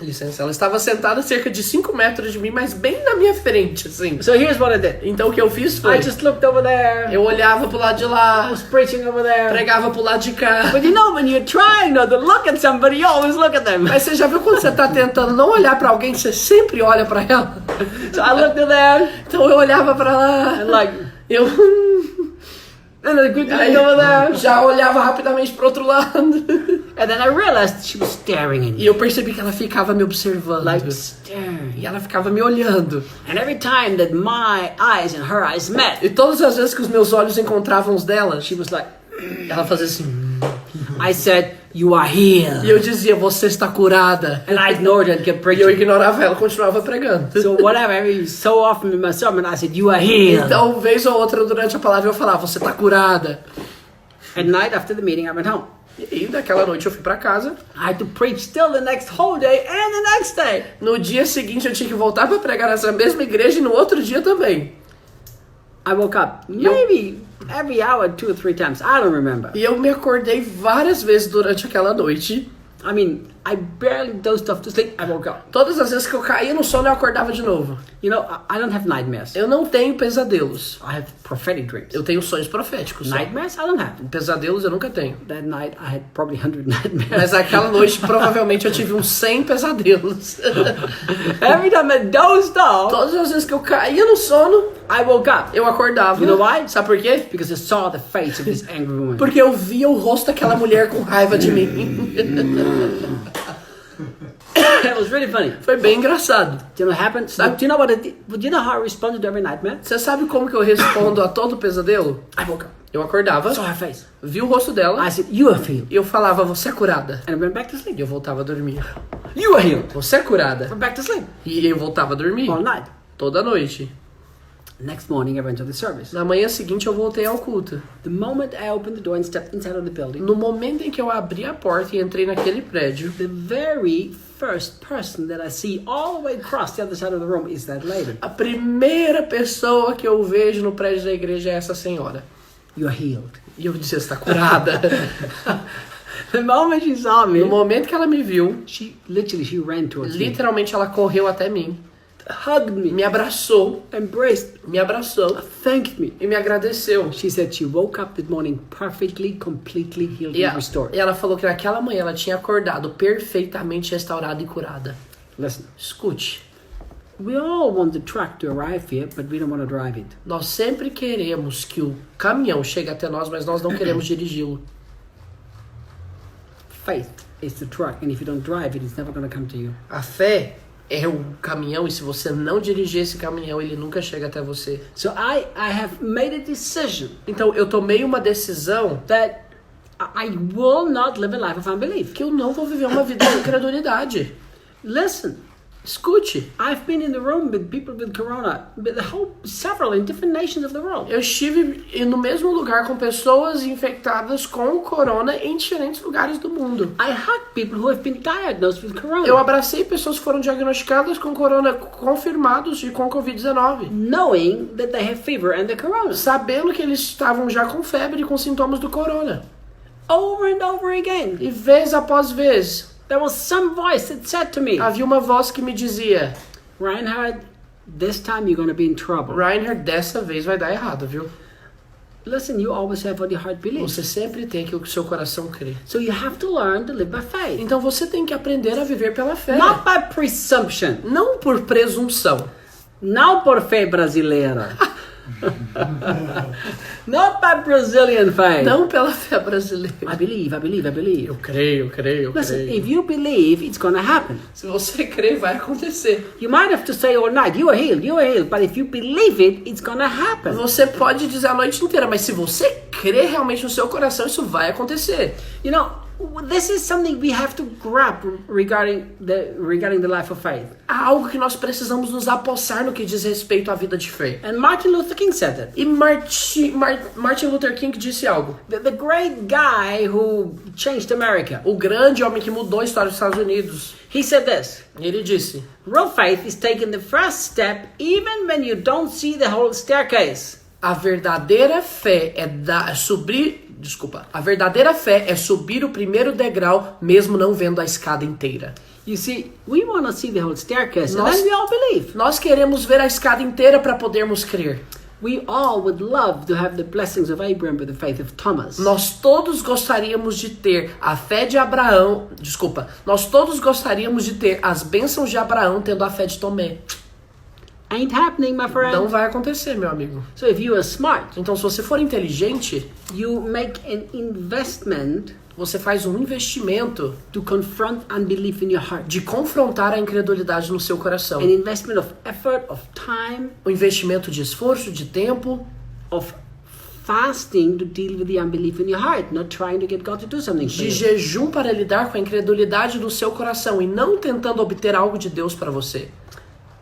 Licença, ela estava sentada a cerca de 5 metros de mim, mas bem na minha frente, assim. So here's what I did. Então o que eu fiz foi... I just looked over there. Eu olhava pro lado de I lá, was preaching over there. pregava pro lado de cá. But you know, when you're trying not to look at somebody, you always look at them. Mas você já viu quando você tá tentando não olhar pra alguém, você sempre olha pra ela? So I looked at there, Então eu olhava pra lá, and like, eu... And I quickly Aí over there. já olhava rapidamente pro outro lado. And then I realized she was staring at E me. eu percebi que ela ficava me observando. Like staring. E ela ficava me olhando. And every time that my eyes and her eyes met, E todas as vezes que os meus olhos encontravam os dela, she was like, ela fazia assim. I said, you are E healed. eu dizia, você está curada. And I ignored her and kept E eu preaching. ignorava ela, continuava pregando. So whatever, every so often in my sermon, I said, you are healed. Então, vez ou outra durante a palavra eu falava, você está curada. At night after the meeting, I went home. E naquela noite eu fui pra casa. I had to preach still the next whole day and the next day. No dia seguinte eu tinha que voltar pra pregar nessa mesma igreja e no outro dia também. I woke up maybe every hour 2 or 3 times. I don't remember. E eu me acordei várias vezes durante aquela noite. I mean, I barely dozed off to sleep. I woke up. Todas as vezes que eu caía no sono eu acordava de novo. You know, I don't have nightmares. Eu não tenho pesadelos. I have prophetic dreams. Eu tenho sonhos proféticos. Só. Nightmares, I don't have. Pesadelos eu nunca tenho. That night, I had probably 100 nightmares. Mas aquela noite provavelmente eu tive uns 100 pesadelos. Every time I dozed off, Todas as vezes que eu caía no sono, I woke up. eu acordava. You know why? Sabe por quê? Because I saw the face of this angry woman. Porque eu via o rosto daquela mulher com raiva de mim. It was really funny. Foi bem engraçado. Do you know what happened? Do you know what I did? Do you know how I responded to every nightmare? Você sabe como que eu respondo a todo pesadelo? I woke up. Eu acordava, Saw her face. vi o rosto dela I said, you are healed. e eu falava, você é curada. And I went back to sleep. E eu voltava a dormir. You are healed. Você é curada. Went back to sleep. E eu voltava a dormir. All night. Toda noite. Next morning, I went to the service. Na manhã seguinte eu voltei ao culto. The moment I opened the door and stepped inside of the building, No momento em que eu abri a porta e entrei naquele prédio, the very first person that I see all the way across the other side of the room is that lady. a primeira pessoa que eu vejo no prédio da igreja é essa senhora. You are healed. E eu disse, você está curada. The moment she saw me, No momento que ela me viu, she ran towards me, literalmente ela correu até mim, hugged me, me abraçou, embraced, thanked me. e me agradeceu. She said she woke up that morning perfectly, completely healed E and restored. ela falou que naquela manhã ela tinha acordado perfeitamente restaurada e curada. Listen, Escute, we all want the truck to arrive here, but we don't want to drive it. nós sempre queremos que o caminhão chegue até nós, mas nós não queremos dirigi-lo. Faith is the truck, and if you don't drive it, it's never going to come to you. A fé é o caminhão e se você não dirigir esse caminhão, ele nunca chega até você. So I have made a decision Então eu tomei uma decisão that I will not live a life of unbelief. que eu não vou viver uma vida de incredulidade. Listen, Escute, I've been in the room with people with corona, several in different nations of the world. eu estive no mesmo lugar com pessoas infectadas com o corona em diferentes lugares do mundo. I hug people who have been diagnosed with corona, Eu abracei pessoas que foram diagnosticadas com corona, confirmados e com Covid-19, knowing that they have fever and the corona. sabendo que eles estavam já com febre e com sintomas do corona. Over and over again, E vez após vez, there was some voice that said to me, havia uma voz que me dizia, Reinhard, this time you're going to be in trouble. Reinhard, dessa vez vai dar errado, viu? Listen, you always have what your heart believes. Você sempre tem aquilo que o seu coração crê. So you have to learn to live by faith. Então você tem que aprender a viver pela fé. Not by presumption. Não por presunção. Não por fé brasileira. Not by Brazilian faith. Não pela fé brasileira. I believe. Eu creio. Listen, if you believe, it's gonna happen. Se você crê, vai acontecer. You might have to say all night, you are healed. But if you believe it, it's gonna happen. Você pode dizer a noite inteira, mas se você crê realmente no seu coração, isso vai acontecer. You know, this is something we have to grab regarding the life of faith. Há algo que nós precisamos nos apossar no que diz respeito à vida de fé. And Martin Luther King said that. E Martin Luther King disse algo. The great guy who changed America. O grande homem que mudou a história dos Estados Unidos. He said this. Ele disse: Real faith is taking the first step even when you don't see the whole staircase. A verdadeira fé é A verdadeira fé é subir o primeiro degrau, mesmo não vendo a escada inteira. You see, we want to see the whole staircase, and Nós- then we all believe. Nós queremos ver a escada inteira para podermos crer. We all would love to have the blessings of Abraham with the faith of Thomas. Nós todos gostaríamos de ter a fé de Abraão. Nós todos gostaríamos de ter as bênçãos de Abraão tendo a fé de Tomé. Ain't happening, my friend. Não vai acontecer, meu amigo. So if you are smart, Então, se você for inteligente, you make an investment você faz um investimento to confront unbelief in your heart. de confrontar a incredulidade no seu coração. An investment of effort, of time, Um investimento de esforço, de tempo, of fasting to deal with the unbelief in your heart, not trying to get God to do something for de you. jejum para lidar com a incredulidade do seu coração e não tentando obter algo de Deus para você.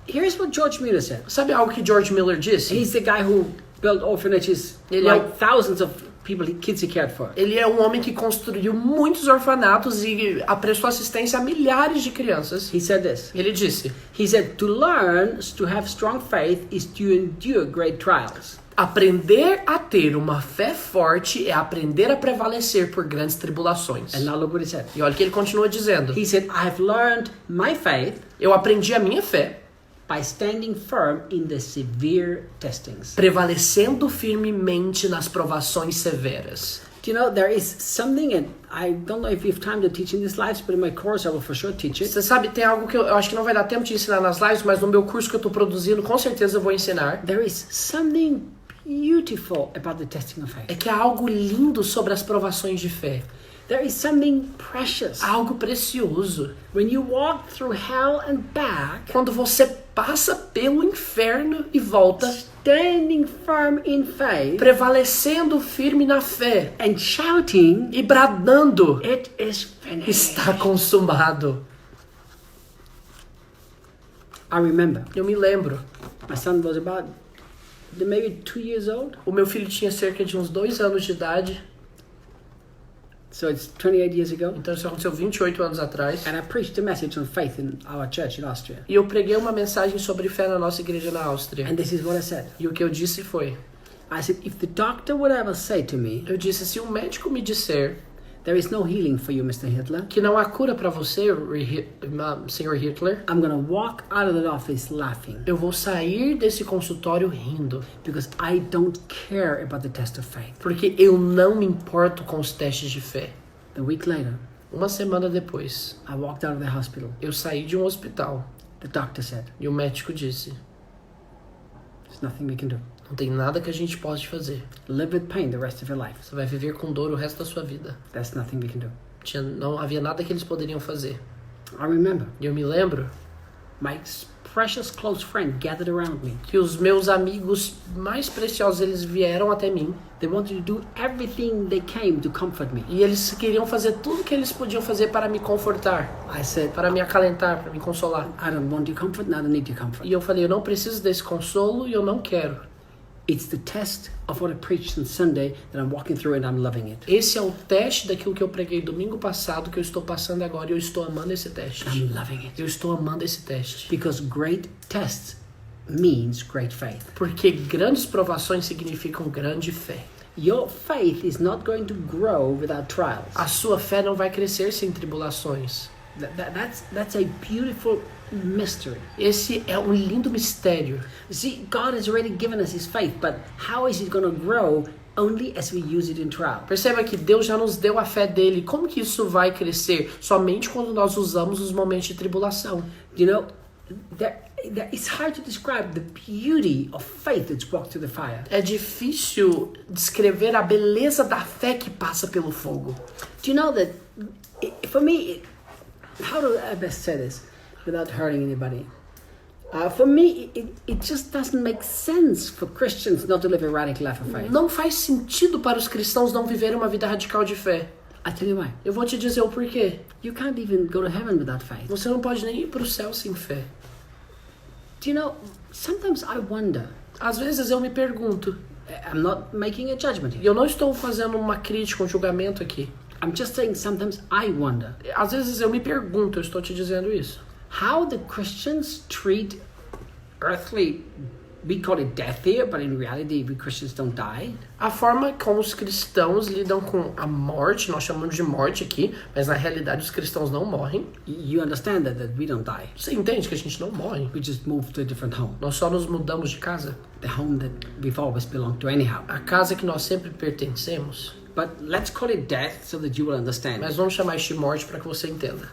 Here's what George Mueller said. Sabe algo que George Miller disse? He's the guy who built orphanages, Ele é like thousands of people, kids he cared for. Ele é um homem que construiu muitos orfanatos e prestou assistência a milhares de crianças. He said this. Ele disse: He said, to learn to have strong faith is to endure great trials. aprender a ter uma fé forte é aprender a prevalecer por grandes tribulações. And now look what he said. E olha o que ele continua dizendo: He said, I've learned my faith eu aprendi a minha fé by standing firm in the severe testings. prevalecendo firmemente nas provações severas. Do you know, there is something, and I don't know if we have time to teach in these lives, but in my course I will for sure teach it. Você sabe, tem algo que eu acho que não vai dar tempo de ensinar nas lives, mas no meu curso que eu estou produzindo, com certeza eu vou ensinar. There is something beautiful about the testing of faith. É que há algo lindo sobre as provações de fé. There is something precious. Há algo precioso. When you walk through hell and back, Quando você passa pelo inferno e volta, standing firm in faith prevalecendo firme na fé and shouting, e bradando: it is finished. está consumado. I remember Eu me lembro, my son was about maybe 2 years old. o meu filho tinha cerca de uns 2 anos de idade, So it's 28 years ago. então isso aconteceu 28 anos atrás. And I preached a message on faith in our church in Austria. E eu preguei uma mensagem sobre fé na nossa igreja na Áustria. And this is what I said. E o que eu disse foi: I said, if the doctor would ever say to me, eu disse, se um médico me disser there is no healing for you, Mr. Hitler, que não há cura para você, Sr. Hitler, I'm going to walk out of the office laughing eu vou sair desse consultório rindo, because I don't care about the test of faith. porque eu não me importo com os testes de fé. A week later, Uma semana depois, I walked out of the hospital. eu saí de um hospital The doctor said, e o médico disse: there's nothing we can do. não tem nada que a gente possa fazer. Live with pain the rest of your life. Você vai viver com dor o resto da sua vida. There's nothing we can do. Não havia nada que eles poderiam fazer. I remember E eu me lembro my precious close friend gathered around me. que os meus amigos mais preciosos, eles vieram até mim. They wanted to do everything they came to comfort me. E eles queriam fazer tudo que eles podiam fazer para me confortar, I said, para me acalentar, para me consolar. I don't want your comfort, and I don't need your comfort. E eu falei: eu não preciso desse consolo e eu não quero. It's the test of what I preached on Sunday that I'm walking through and I'm loving it. Esse é o teste daquilo que eu preguei domingo passado, que eu estou passando agora, e eu estou amando esse teste. I'm loving it. Eu estou amando esse teste. Because great tests means great faith. Porque grandes provações significam grande fé. Your faith is not going to grow without trials. A sua fé não vai crescer sem tribulações. That's a beautiful mystery. Esse é um lindo mistério. See, God has already given us His faith, but how is it going to grow? Only as we use it in trial. Perceba que Deus já nos deu a fé dele. Como que isso vai crescer? Somente quando nós usamos os momentos de tribulação. You know, it's hard to describe the beauty of faith that's walked through the fire. É difícil descrever a beleza da fé que passa pelo fogo. Do you know that, for me, how do I best say this without hurting anybody? For me, it just doesn't make sense for Christians not to live a radical life of faith. Não faz sentido para os cristãos não viverem uma vida radical de fé. I tell you why. Eu vou te dizer o porquê. You can't even go to heaven without faith. Você não pode nem ir para o céu sem fé. Do you know, sometimes I wonder, Às vezes eu me pergunto, I'm not making a judgment e here. eu não estou fazendo uma crítica, um julgamento aqui. I'm just saying sometimes I wonder Às vezes eu me pergunto, eu estou te dizendo isso. how the Christians treat earthly, we call it death here, but in reality we Christians don't die. A forma como os cristãos lidam com a morte, nós chamamos de morte aqui, mas na realidade os cristãos não morrem. You understand that we don't die. Você entende que a gente não morre? We just move to a different home. Nós só nos mudamos de casa. The home that we've always belonged to anyhow. A casa que nós sempre pertencemos. But let's call it death so that you will understand. Mas vamos chamar isso de morte para que você entenda.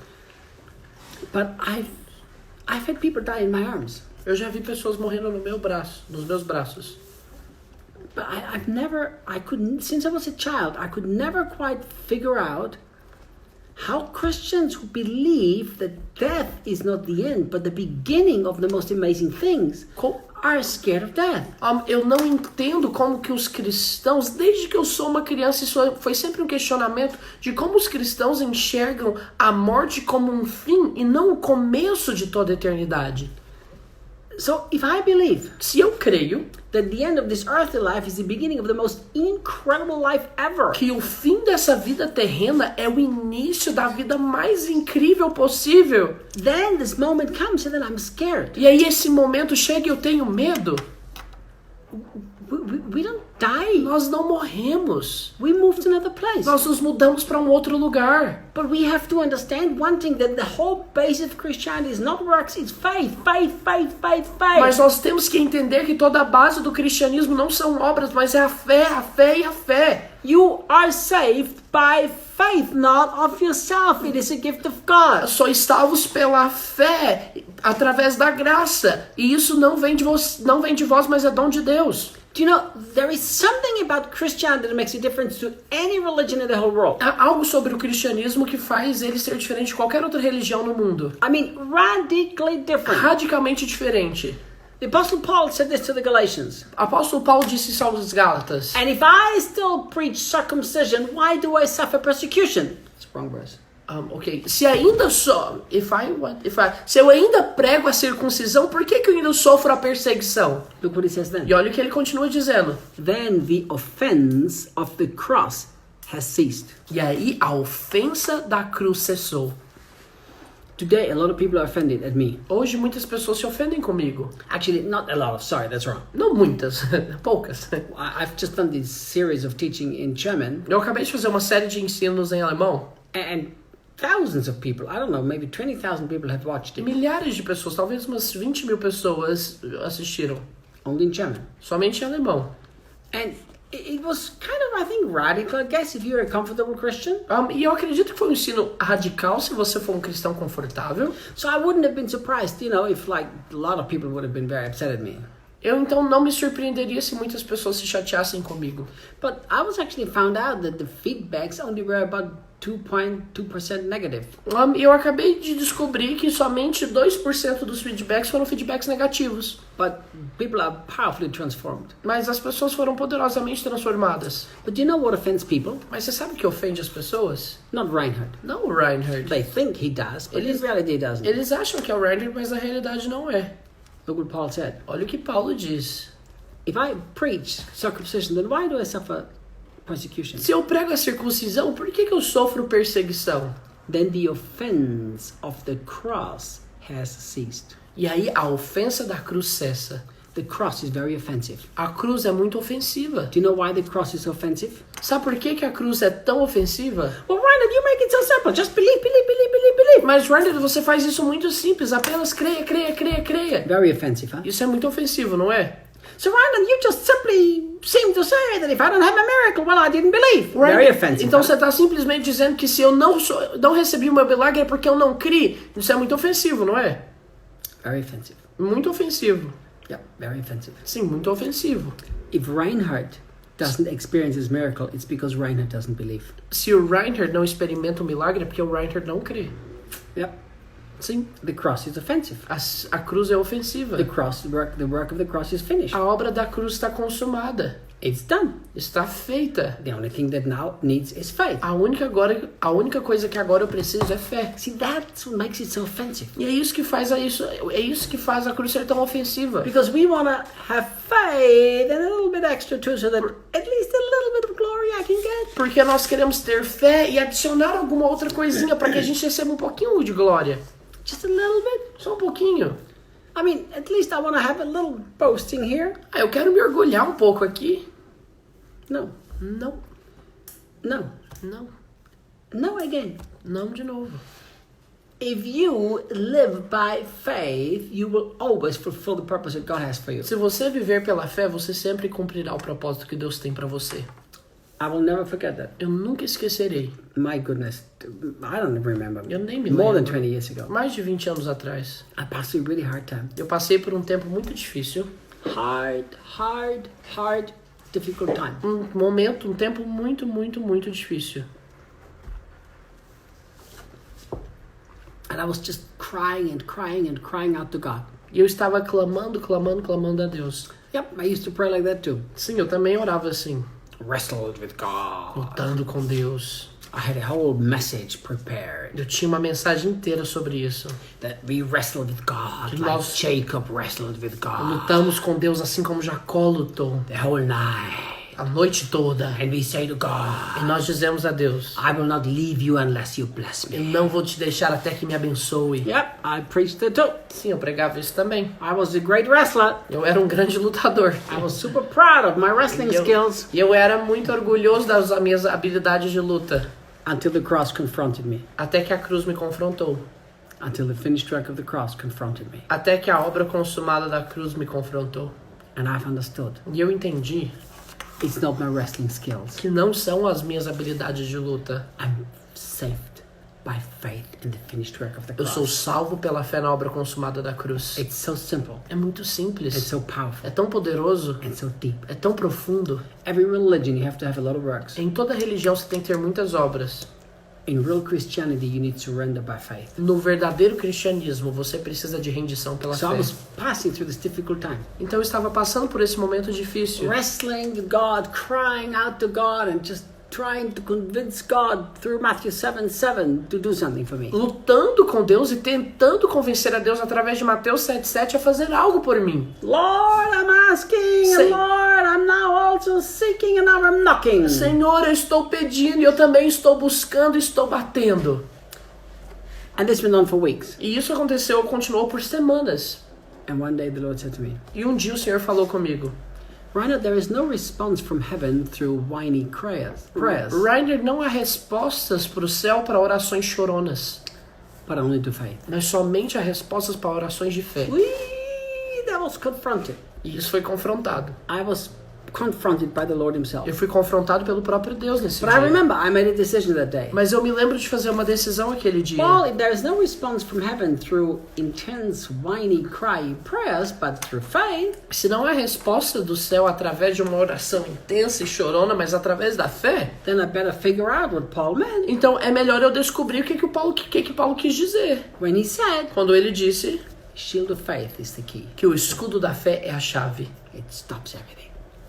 But I've had people die in my arms. Eu já vi pessoas morrendo no meu braço, nos meus braços. But since I was a child, I could never quite figure out how Christians who believe that death is not the end, but the beginning of the most amazing things, are scared of death. Eu não entendo como que os cristãos, desde que eu sou uma criança, isso foi sempre um questionamento de como os cristãos enxergam a morte como um fim e não o começo de toda a eternidade. So if I believe Se eu creio that the end of this earthly life is the beginning of the most incredible life ever, que o fim dessa vida terrena é o início da vida mais incrível possível, then this moment comes and then I'm scared. e aí esse momento chega e eu tenho medo, We don't die. nós não morremos. We move to another place. Nós nos mudamos para um outro lugar. But we have to understand one thing, that the whole base of Christianity is not works, it's faith, faith, faith, faith, faith. Mas nós temos que entender que toda a base do cristianismo não são obras, mas é a fé, a fé e a fé. You are saved by faith, not of yourself. It is a gift of God. Sois salvos pela fé, através da graça. E isso não vem de vós, mas é dom de Deus. Do you know, there is something about Christianity that makes a difference to any religion in the whole world. Há algo sobre o cristianismo que faz ele ser diferente de qualquer outra religião no mundo. I mean, radically different. Radicalmente diferente. The Apostle Paul said this to the Galatians. Apóstolo Paulo disse isso aos Gálatas. And if I still preach circumcision, why do I suffer persecution? It's wrong verse. Ok. Se eu ainda prego a circuncisão, por que eu ainda sofro a perseguição? Look what he says then. E olha o que ele continua dizendo. Then the offense of the cross has ceased. E aí a ofensa da cruz cessou. Today, a lot of people are offended at me. Hoje muitas pessoas se ofendem comigo. Actually, not a lot of, sorry, that's wrong. Não muitas, poucas. I've just done this series of teaching in German, Eu acabei de fazer uma série de ensinos em alemão. and thousands of people, I don't know, maybe 20,000 people have watched E it, milhares de pessoas, talvez umas 20 mil pessoas assistiram. only in German. Somente em alemão. And it was kind of, I think, radical, I guess, if you're a comfortable Christian. E eu acredito que foi um ensino radical se você for um cristão confortável. So I wouldn't have been surprised, you know, if like a lot of people would have been very upset at me. Eu então não me surpreenderia se muitas pessoas se chateassem comigo. But I was actually found out that the feedbacks only were about 2.2% negative. Eu acabei de descobrir que somente 2% dos feedbacks foram feedbacks negativos. But people are powerfully transformed. Mas as pessoas foram poderosamente transformadas. But you know what offends people? Mas você sabe o que ofende as pessoas? Not Reinhard. Não o Reinhard. They think he does, but in reality he doesn't. Eles acham que é o Reinhard, mas na realidade não é. Look what Paul said. Olha o que Paulo diz. If I preach circumcision, then why do I suffer persecution? Se eu prego a circuncisão, por que eu sofro perseguição? Then the offense of the cross has ceased. E aí a ofensa da cruz cessa. The cross is very offensive. A cruz é muito ofensiva. Do you know why the cross is offensive? Sabe por que a cruz é tão ofensiva? Well, Reinhard, you make it so simple. Just believe, believe, believe, believe, believe. Mas, Reinhard, você faz isso muito simples. Apenas creia, creia, creia, creia. Very offensive, huh? Isso é muito ofensivo, não é? So, Reinhard, you just simply seem to say that if I don't have a miracle, well, I didn't believe. Very offensive. Então huh? você está simplesmente dizendo que se eu não recebi o meu milagre é porque eu não criei. Isso é muito ofensivo, não é? Very offensive. Muito ofensivo. Yeah, very offensive. Sim, muito ofensivo. If Reinhard doesn't experience his miracle, it's because Reinhard doesn't believe. Se o Reinhard não experimenta o milagre é porque o Reinhard não crê. Yep. Sim, The cross is offensive. a cruz é ofensiva. The work of the cross is finished. A obra da cruz está consumada. It's done. Está feita. The only thing that now needs is faith. A única coisa que agora eu preciso é fé. See, that's what makes it so offensive. E é isso que faz a cruz ser tão ofensiva. Because we want to have faith and a little bit extra too, so that at least a little bit of glory I can get. Porque nós queremos ter fé e adicionar alguma outra coisinha para que a gente receba um pouquinho de glória. Just a little bit. Só um pouquinho. I mean, at least I want to have a little boasting here. Eu quero me orgulhar um pouco aqui. No. Não, No. não, No again. não de novo. If you live by faith, you will always fulfill the purpose that God has for you. Se você viver pela fé, você sempre cumprirá o propósito que Deus tem para você. I will never forget that. Eu nunca esquecerei. My goodness, I don't remember. Eu nem me More than lembro. 20 years ago. Mais de 20 anos atrás. I passed a really hard time. Eu passei por um tempo muito difícil. Hard, difficult time. Um tempo muito difícil. And I was just crying out to God. E eu estava clamando a Deus. Yep, I used to pray like that too. Sim, eu também orava assim. Wrestled with God. Lutando com Deus. I had a whole message prepared. Eu tinha uma mensagem inteira sobre isso. That we wrestled with God, Que like nós Jacob wrestled with God. lutamos com Deus assim como Jacó lutou. The whole night. A noite toda. And we say to E God, nós dizemos a Deus: I will not leave you unless you bless eu me. não vou te deixar até que me abençoe. Yep, I preached it too. Sim, eu pregava isso também. I was a great wrestler. Eu era um grande lutador. I was super proud of my wrestling skills E eu era muito orgulhoso das minhas habilidades de luta. until the cross confronted me. Até que a cruz me confrontou. Until the finished work of the cross confronted me. Até que a obra consumada da cruz me confrontou. And I've understood E eu entendi it's not my wrestling skills. que não são as minhas habilidades de luta. I'm saved by faith in the finished work of the Eu sou cross. salvo pela fé na obra consumada da cruz. It's so simple É muito and simples. so powerful É tão poderoso. and so deep. É tão profundo. Every religion you have to have a lot of works. Em toda religião você tem que ter muitas obras. In real Christianity you need surrender by faith. No verdadeiro cristianismo, você precisa de rendição pela So I fé. was passing through this difficult time. Então eu estava passando por esse momento difícil. Wrestling with God, crying out to God and just trying to convince God through Matthew 7:7 to do something for me. Lutando com Deus e tentando convencer a Deus através de Mateus 7,7 a fazer algo por mim. Lord, I'm asking, Say- and Lord, I'm now also seeking, and now I'm knocking. Senhor, eu estou pedindo e eu também estou buscando e estou batendo. And this went on for weeks. E isso continuou por semanas. And one day the Lord said to me, E um dia o Senhor falou comigo: Rainer, there is no response from heaven through whiny prayers, Rainer, não há respostas para o céu para orações choronas, but only to faith. mas somente há respostas para orações de fé. That was confronted. E isso foi confrontado. I was confronted by the Lord himself. Eu fui confrontado pelo próprio Deus nesse But I dia. remember I made a decision that day. Mas eu me lembro de fazer uma decisão aquele dia. Well, if there is no response from heaven through intense, whiny, cry prayers, but through faith, Se não há resposta do céu através de uma oração intensa e chorona, mas através da fé, then I better figure out what Paul meant então é melhor eu descobrir o que Paulo quis dizer. when he said, Quando ele disse shield of faith is the key. que o escudo da fé é a chave. It stops everything.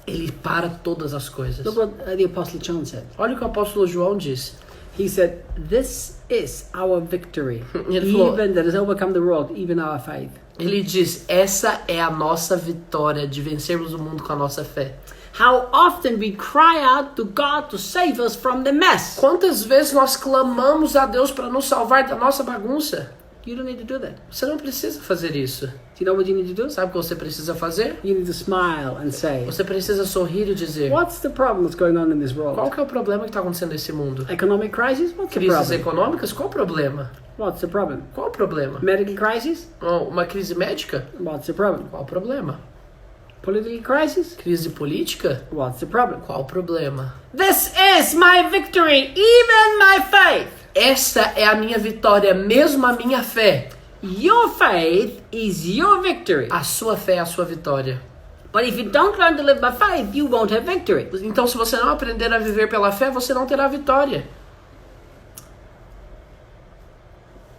Ele para todas as coisas. Look what the Apostle John said. Olha o que o apóstolo João disse. He said, this is our victory, Ele falou- even that has overcome the world, even our faith. Ele diz: essa é a nossa vitória de vencermos o mundo com a nossa fé. How often we cry out to God to save us from the mess. Quantas vezes nós clamamos a Deus para nos salvar da nossa bagunça? You don't need to do that. Você não precisa fazer isso. Do you know what you need to do? Sabe o que você precisa fazer? You need to smile and say, Você precisa sorrir e dizer: what's the problem that's going on in this qual world? que é o problema que está acontecendo nesse mundo? Economic crisis? What's the Crises problem? econômicas? Qual o problema? What's the problem? Qual o problema? Medical crisis? Uma crise médica? What's the problem? Qual o problema? Political crisis? Crise política? What's the problem? Qual o problema? This is my victory, even my faith. Essa é a minha vitória, mesmo a minha fé. Your faith is your victory. A sua fé é a sua vitória. But if you don't learn to live by faith, you won't have victory. Então, se você não aprender a viver pela fé, você não terá vitória.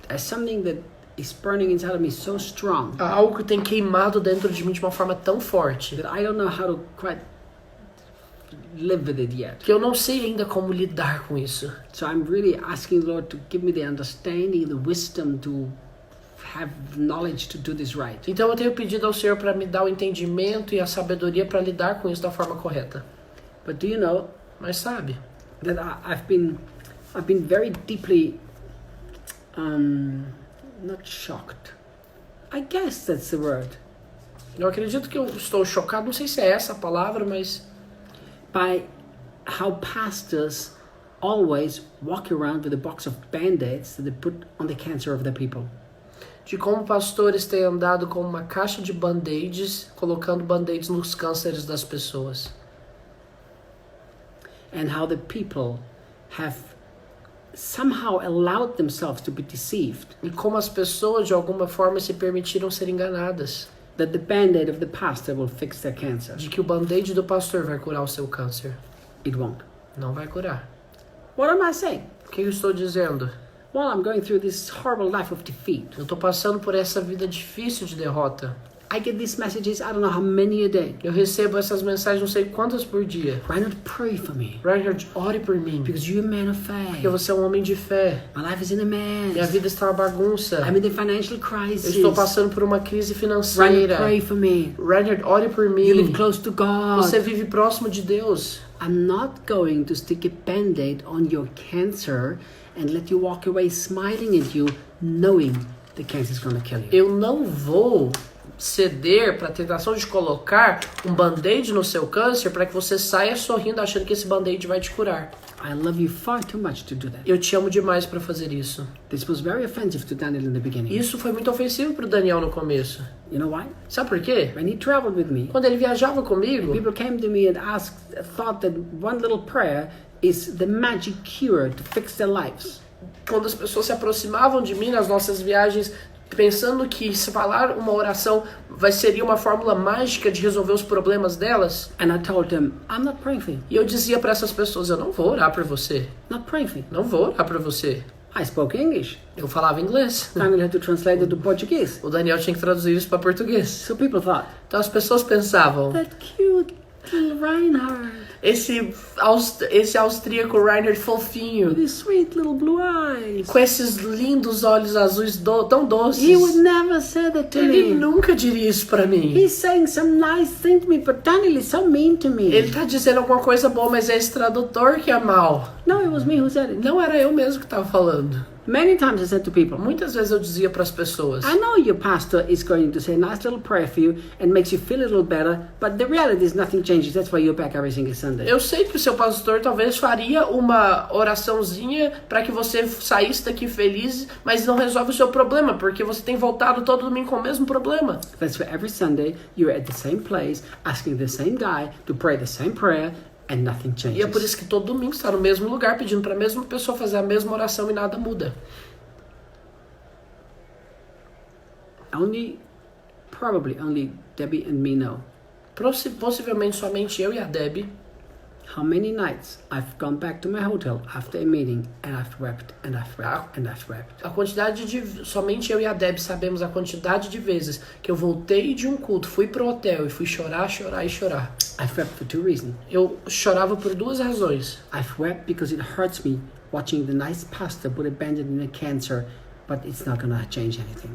There's something that is burning inside of me so strong Há algo que tem queimado dentro de mim de uma forma tão forte that I don't know how to quite live with it yet. que eu não sei ainda como lidar com isso. So I'm really asking the Lord to give me the understanding, the wisdom to have knowledge to do this right. Então eu tenho pedido ao Senhor para me dar o entendimento e a sabedoria para lidar com isso da forma correta. But do you know Mas sabe, that I've been very deeply not shocked. I guess that's the word. eu acredito que eu estou chocado, não sei se é essa a palavra, mas By how pastors always walk around with a box of band-aids that they put on the cancer of the people. de como pastores têm andado com uma caixa de band-aids, colocando band-aids nos cânceres das pessoas. and how the people have somehow allowed themselves to be deceived. E como as pessoas de alguma forma se permitiram ser enganadas. That the band-aid of the pastor will fix their cancer. De que o band-aid do pastor vai curar o seu câncer. It won't. Não vai curar. What am I saying? O que eu estou dizendo? Well, I'm going through this horrible life of defeat. Eu estou passando por essa vida difícil de derrota. I get these messages, I don't know how many a day. Eu recebo essas mensagens não sei quantas por dia. Reinhard, pray for me. Reinhard, ore por mim. Because you're a man of faith. Porque você é um homem de fé. My life is in a Minha mess. vida está uma bagunça. I'm in the financial Eu crisis. estou passando por uma crise Reinhard, financeira. pray for me. Reinhard, ore por You live mim. close to God. Você vive próximo de Deus. I'm not going to stick a band-aid on your cancer and let you walk away smiling at you, knowing the cancer is going to kill you. Eu não vou ceder para a tentação de colocar um band-aid no seu câncer para que você saia sorrindo achando que esse band-aid vai te curar. I love you far too much to do that. Eu te amo demais para fazer isso. This was very offensive to Daniel in the beginning. Isso foi muito ofensivo para o Daniel no começo. You know why? Sabe por quê? When he traveled with me, Quando ele viajava comigo, people came to me and thought that one little prayer is the magic cure to fix their lives. quando as pessoas se aproximavam de mim nas nossas viagens, pensando que se falar uma oração seria uma fórmula mágica de resolver os problemas delas. And I told them, I'm not praying for you. E eu dizia para essas pessoas, eu não vou orar por você. Not praying for you. Não vou orar por você. I spoke English. Eu falava inglês. Daniel had to translate it to Portuguese. O Daniel tinha que traduzir isso para português. So people thought, Então as pessoas pensavam, that cute little Reinhard, esse austríaco Reinhard fofinho, with his sweet little blue eyes. com esses lindos olhos azuis tão doces. He would never say that to Ele me. nunca diria isso pra mim. He's saying some nice thing to me, but Daniel is so mean to me. Ele tá dizendo alguma coisa boa, mas é esse tradutor que é mal. No, it was me who said it. Não era eu mesmo que tava falando. Many times I said to people, Muitas vezes eu dizia para as pessoas, I know your pastor is going to say a nice little prayer for you and makes you feel a little better, but the reality is nothing changes. That's why you're back every single Sunday. eu sei que o seu pastor talvez faria uma oraçãozinha para que você saísse daqui feliz, mas não resolve o seu problema, porque você tem voltado todo domingo com o mesmo problema. That's why every Sunday you're at the same place, asking the same guy to pray the same prayer, and nothing changes. E é por isso que todo domingo está no mesmo lugar, pedindo para a mesma pessoa fazer a mesma oração e nada muda. Probably only Debbie and me know Possivelmente somente eu e a Debbie, how many nights I've gone back to my hotel after a meeting and I've wept and I've wept and I've wept. somente eu e a Debbie sabemos a quantidade de vezes que eu voltei de um culto, fui pro hotel e fui chorar. I've wept for two reasons. Eu chorava por duas razões. I've wept because it hurts me watching the nice pastor put a bandage in a cancer, but it's not gonna change anything.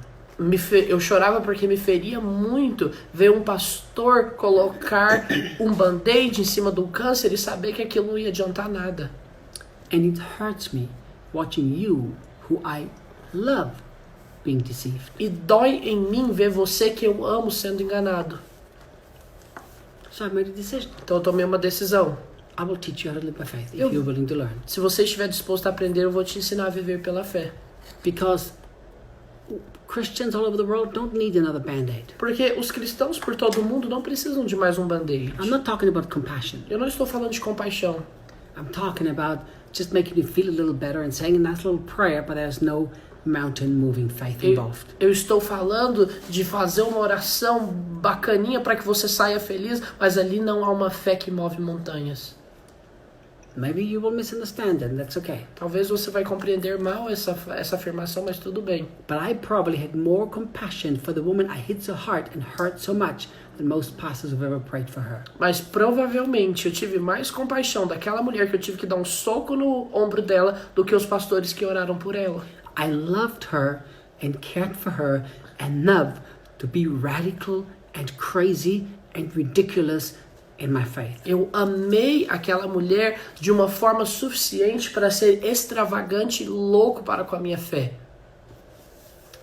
Eu chorava porque me feria muito ver um pastor colocar um band-aid em cima do câncer e saber que aquilo não ia adiantar nada. And it hurts me watching you, who I love, being deceived. E dói em mim ver você que eu amo sendo enganado. So I've made a decision. Então eu tomei uma decisão. I will teach you how to live by faith if Eu- you're willing to learn. Se você estiver disposto a aprender, eu vou te ensinar a viver pela fé. Because Christians all over the world don't need another band-aid. Porque os cristãos por todo o mundo não precisam de mais um band-aid. I'm not talking about compassion. Eu não estou falando de compaixão. I'm talking about just making you feel a little better and saying a nice little prayer, but there's no mountain moving faith involved. Eu estou falando de fazer uma oração bacaninha para que você saia feliz, mas ali não há uma fé que move montanhas. Maybe you will misunderstand and that's okay. Talvez você vai compreender mal essa afirmação, mas tudo bem. But I probably had more compassion for the woman I hit so hard and hurt so much than most pastors who've ever prayed for her. Mas provavelmente eu tive mais compaixão daquela mulher que eu tive que dar um soco no ombro dela do que os pastores que oraram por ela. I loved her and cared for her enough to be radical and crazy and ridiculous in my faith. Eu amei aquela mulher de uma forma suficiente para ser extravagante e louco para com a minha fé.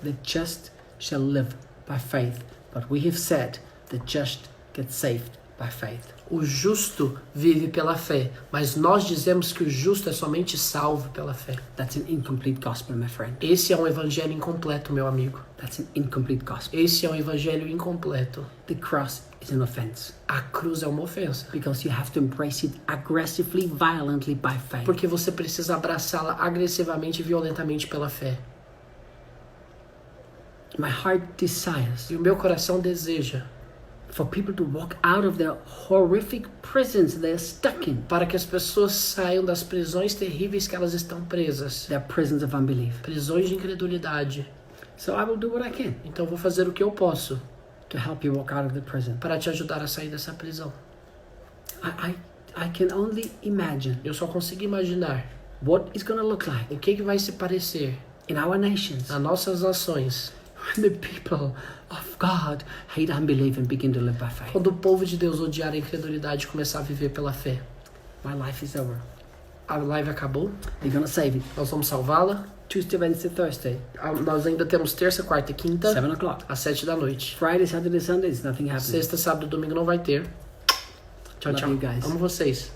The just shall live by faith, but we have said the just get saved by faith. O justo vive pela fé, mas nós dizemos que o justo é somente salvo pela fé. That's an incomplete gospel, my friend. Esse é um evangelho incompleto, meu amigo. That's an incomplete gospel. Esse é um evangelho incompleto. The cross is an offense. A cruz é uma ofensa. Because you have to embrace it aggressively, violently by faith. Porque você precisa abraçá-la agressivamente e violentamente pela fé. My heart desires E o meu coração deseja for people to walk out of the horrific prisons they're stuck in. para que as pessoas saiam das prisões terríveis que elas estão presas. They're prisons of unbelief. Prisões de incredulidade. So I will do what I can Então eu vou fazer o que eu posso to help you walk out of the prison. para te ajudar a sair dessa prisão. I can only imagine Eu só consigo imaginar what it's going to look like o que vai se parecer in our nations nas nossas nações when the people of God hate unbelief and begin to live by faith. quando o povo de Deus odiar a incredulidade e começar a viver pela fé. My life is over. A live acabou, We're going to save it. nós vamos salvá-la. Tuesday, Wednesday, Thursday, Nós ainda temos terça, quarta e quinta, 7 o'clock. às 7 da noite. Friday, Saturday, Sunday, there's nothing happening. Sexta, sábado e domingo não vai ter. Tchau, Love tchau. you guys. Amo vocês.